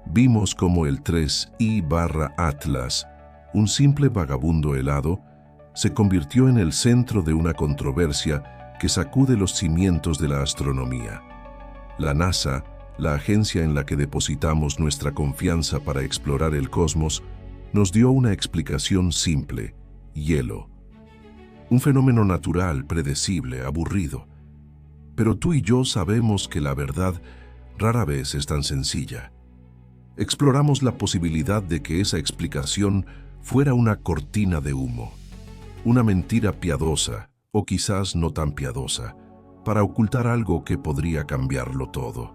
Vimos cómo el 3I/Atlas, un simple vagabundo helado, se convirtió en el centro de una controversia que sacude los cimientos de la astronomía. La NASA, la agencia en la que depositamos nuestra confianza para explorar el cosmos, nos dio una explicación simple, hielo. Un fenómeno natural, predecible, aburrido. Pero tú y yo sabemos que la verdad rara vez es tan sencilla. Exploramos la posibilidad de que esa explicación fuera una cortina de humo, una mentira piadosa, o quizás no tan piadosa, para ocultar algo que podría cambiarlo todo.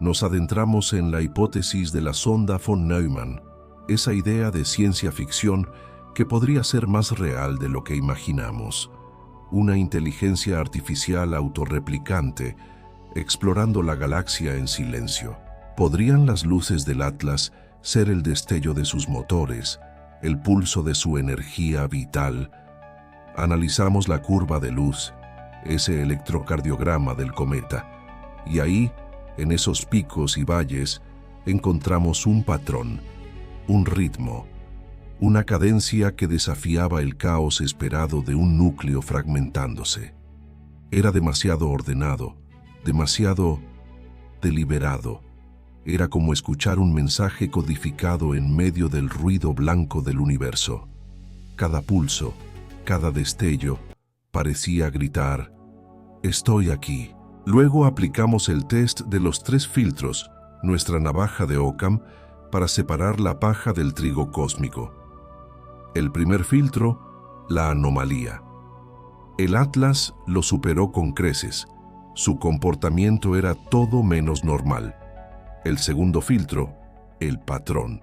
Nos adentramos en la hipótesis de la sonda von Neumann, esa idea de ciencia ficción que podría ser más real de lo que imaginamos. Una inteligencia artificial autorreplicante, explorando la galaxia en silencio. ¿Podrían las luces del Atlas ser el destello de sus motores, el pulso de su energía vital? Analizamos la curva de luz, ese electrocardiograma del cometa, y ahí, en esos picos y valles, encontramos un patrón, un ritmo, una cadencia que desafiaba el caos esperado de un núcleo fragmentándose. Era demasiado ordenado, demasiado deliberado. Era como escuchar un mensaje codificado en medio del ruido blanco del universo. Cada pulso, cada destello, parecía gritar, «Estoy aquí». Luego aplicamos el test de los 3 filtros, nuestra navaja de Occam, para separar la paja del trigo cósmico. El primer filtro, la anomalía. El Atlas lo superó con creces. Su comportamiento era todo menos normal. El segundo filtro, el patrón.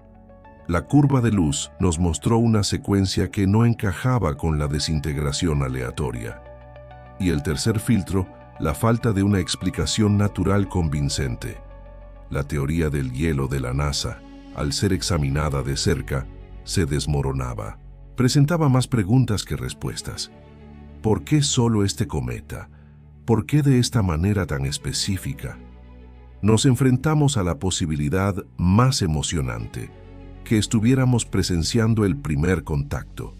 La curva de luz nos mostró una secuencia que no encajaba con la desintegración aleatoria. Y el tercer filtro, la falta de una explicación natural convincente. La teoría del hielo de la NASA, al ser examinada de cerca, se desmoronaba. Presentaba más preguntas que respuestas. ¿Por qué solo este cometa? ¿Por qué de esta manera tan específica? Nos enfrentamos a la posibilidad más emocionante, que estuviéramos presenciando el primer contacto,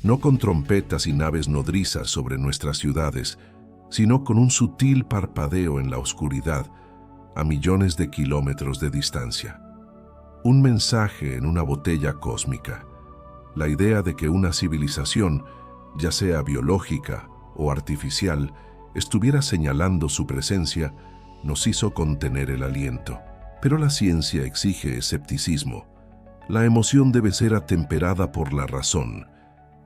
no con trompetas y naves nodrizas sobre nuestras ciudades, sino con un sutil parpadeo en la oscuridad, a millones de kilómetros de distancia. Un mensaje en una botella cósmica. La idea de que una civilización, ya sea biológica o artificial, estuviera señalando su presencia, nos hizo contener el aliento. Pero la ciencia exige escepticismo. La emoción debe ser atemperada por la razón.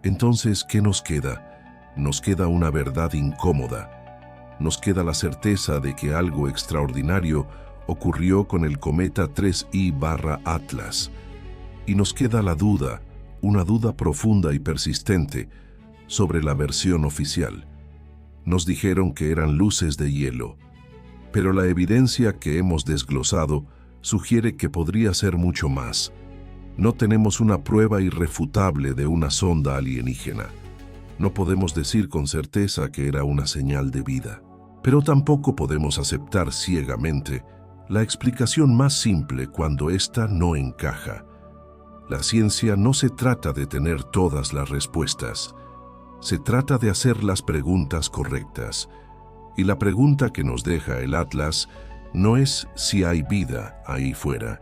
Entonces, ¿qué nos queda? Nos queda una verdad incómoda. Nos queda la certeza de que algo extraordinario ocurrió con el cometa 3I/Atlas. Y nos queda la duda, una duda profunda y persistente, sobre la versión oficial. Nos dijeron que eran luces de hielo, pero la evidencia que hemos desglosado sugiere que podría ser mucho más. No tenemos una prueba irrefutable de una sonda alienígena. No podemos decir con certeza que era una señal de vida, pero tampoco podemos aceptar ciegamente la explicación más simple cuando ésta no encaja. La ciencia no se trata de tener todas las respuestas. Se trata de hacer las preguntas correctas. Y la pregunta que nos deja el Atlas no es si hay vida ahí fuera.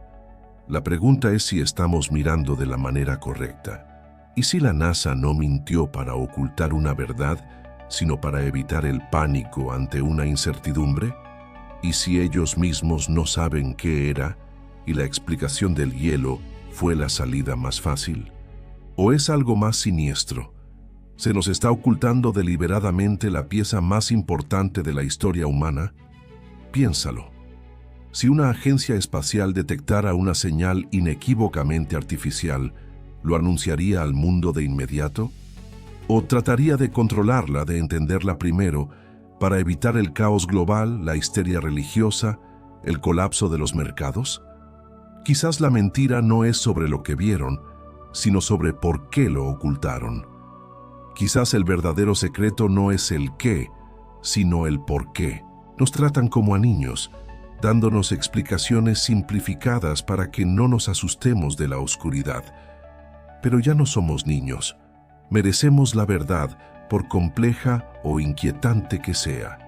La pregunta es si estamos mirando de la manera correcta. ¿Y si la NASA no mintió para ocultar una verdad, sino para evitar el pánico ante una incertidumbre? ¿Y si ellos mismos no saben qué era y la explicación del hielo fue la salida más fácil? ¿O es algo más siniestro? ¿Se nos está ocultando deliberadamente la pieza más importante de la historia humana? Piénsalo. Si una agencia espacial detectara una señal inequívocamente artificial, ¿lo anunciaría al mundo de inmediato? ¿O trataría de controlarla, de entenderla primero, para evitar el caos global, la histeria religiosa, el colapso de los mercados? Quizás la mentira no es sobre lo que vieron, sino sobre por qué lo ocultaron. Quizás el verdadero secreto no es el qué, sino el por qué. Nos tratan como a niños, dándonos explicaciones simplificadas para que no nos asustemos de la oscuridad. Pero ya no somos niños. Merecemos la verdad, por compleja o inquietante que sea.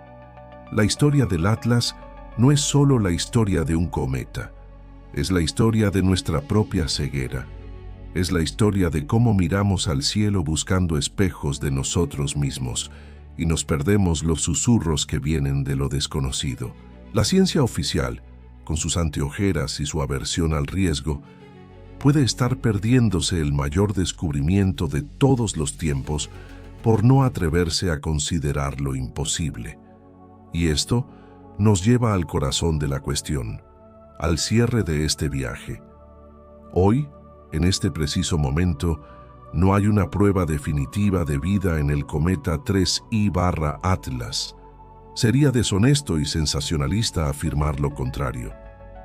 La historia del Atlas no es solo la historia de un cometa, es la historia de nuestra propia ceguera. Es la historia de cómo miramos al cielo buscando espejos de nosotros mismos y nos perdemos los susurros que vienen de lo desconocido. La ciencia oficial, con sus anteojeras y su aversión al riesgo, puede estar perdiéndose el mayor descubrimiento de todos los tiempos por no atreverse a considerarlo imposible. Y esto nos lleva al corazón de la cuestión, al cierre de este viaje. Hoy, en este preciso momento, no hay una prueba definitiva de vida en el cometa 3I/Atlas. Sería deshonesto y sensacionalista afirmar lo contrario.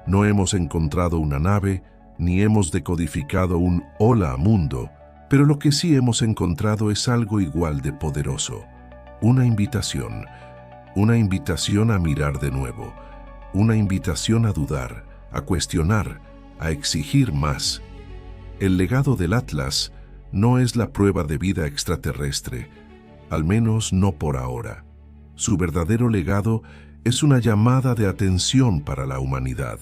No hemos encontrado una nave, ni hemos decodificado un hola mundo, pero lo que sí hemos encontrado es algo igual de poderoso. Una invitación a mirar de nuevo, una invitación a dudar, a cuestionar, a exigir más. El legado del Atlas no es la prueba de vida extraterrestre, al menos no por ahora. Su verdadero legado es una llamada de atención para la humanidad.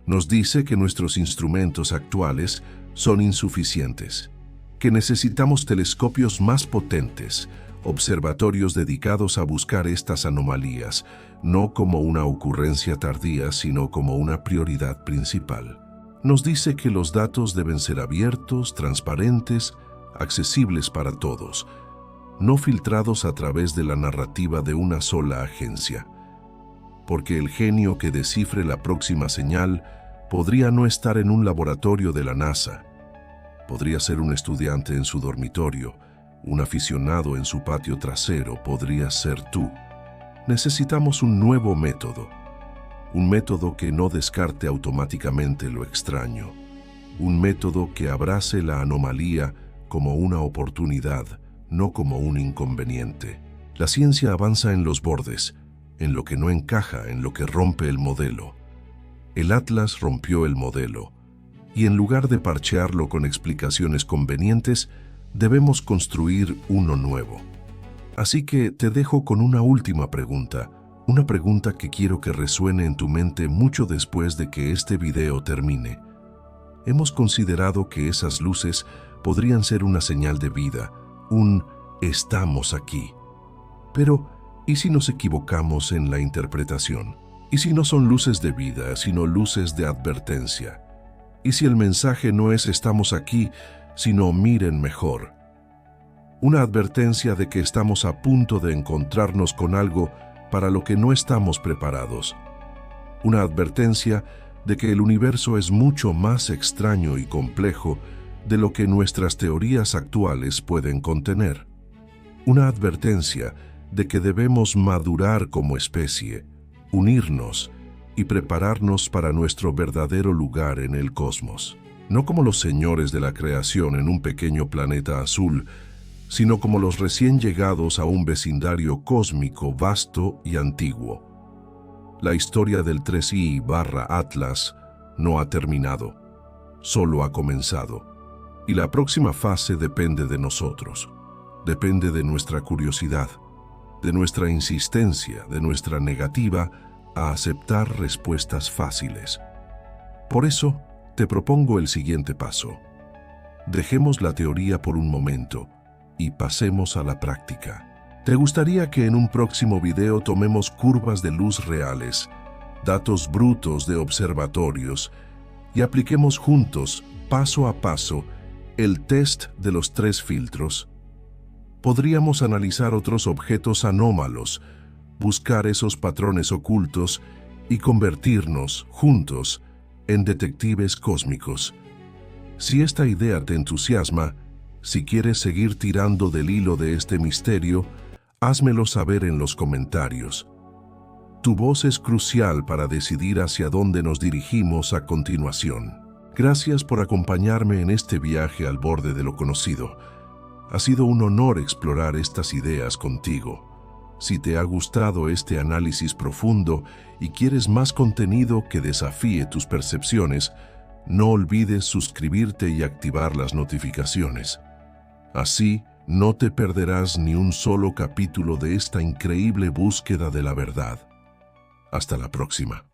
Nos dice que nuestros instrumentos actuales son insuficientes, que necesitamos telescopios más potentes, observatorios dedicados a buscar estas anomalías, no como una ocurrencia tardía, sino como una prioridad principal. Nos dice que los datos deben ser abiertos, transparentes, accesibles para todos, no filtrados a través de la narrativa de una sola agencia. Porque el genio que descifre la próxima señal podría no estar en un laboratorio de la NASA. Podría ser un estudiante en su dormitorio, un aficionado en su patio trasero, podría ser tú. Necesitamos un nuevo método. Un método que no descarte automáticamente lo extraño. Un método que abrace la anomalía como una oportunidad, no como un inconveniente. La ciencia avanza en los bordes, en lo que no encaja, en lo que rompe el modelo. El Atlas rompió el modelo, y en lugar de parchearlo con explicaciones convenientes, debemos construir uno nuevo. Así que te dejo con una última pregunta. Una pregunta que quiero que resuene en tu mente mucho después de que este video termine. Hemos considerado que esas luces podrían ser una señal de vida, un estamos aquí. Pero, ¿y si nos equivocamos en la interpretación? ¿Y si no son luces de vida, sino luces de advertencia? ¿Y si el mensaje no es estamos aquí, sino miren mejor? Una advertencia de que estamos a punto de encontrarnos con algo para lo que no estamos preparados. Una advertencia de que el universo es mucho más extraño y complejo de lo que nuestras teorías actuales pueden contener. Una advertencia de que debemos madurar como especie, unirnos y prepararnos para nuestro verdadero lugar en el cosmos. No como los señores de la creación en un pequeño planeta azul, sino como los recién llegados a un vecindario cósmico vasto y antiguo. La historia del 3I/Atlas no ha terminado, solo ha comenzado. Y la próxima fase depende de nosotros, depende de nuestra curiosidad, de nuestra insistencia, de nuestra negativa a aceptar respuestas fáciles. Por eso, te propongo el siguiente paso. Dejemos la teoría por un momento y pasemos a la práctica. ¿Te gustaría que en un próximo video tomemos curvas de luz reales, datos brutos de observatorios y apliquemos juntos, paso a paso, el test de los 3 filtros? Podríamos analizar otros objetos anómalos, buscar esos patrones ocultos y convertirnos, juntos, en detectives cósmicos. Si esta idea te entusiasma, si quieres seguir tirando del hilo de este misterio, házmelo saber en los comentarios. Tu voz es crucial para decidir hacia dónde nos dirigimos a continuación. Gracias por acompañarme en este viaje al borde de lo conocido. Ha sido un honor explorar estas ideas contigo. Si te ha gustado este análisis profundo y quieres más contenido que desafíe tus percepciones, no olvides suscribirte y activar las notificaciones. Así, no te perderás ni un solo capítulo de esta increíble búsqueda de la verdad. Hasta la próxima.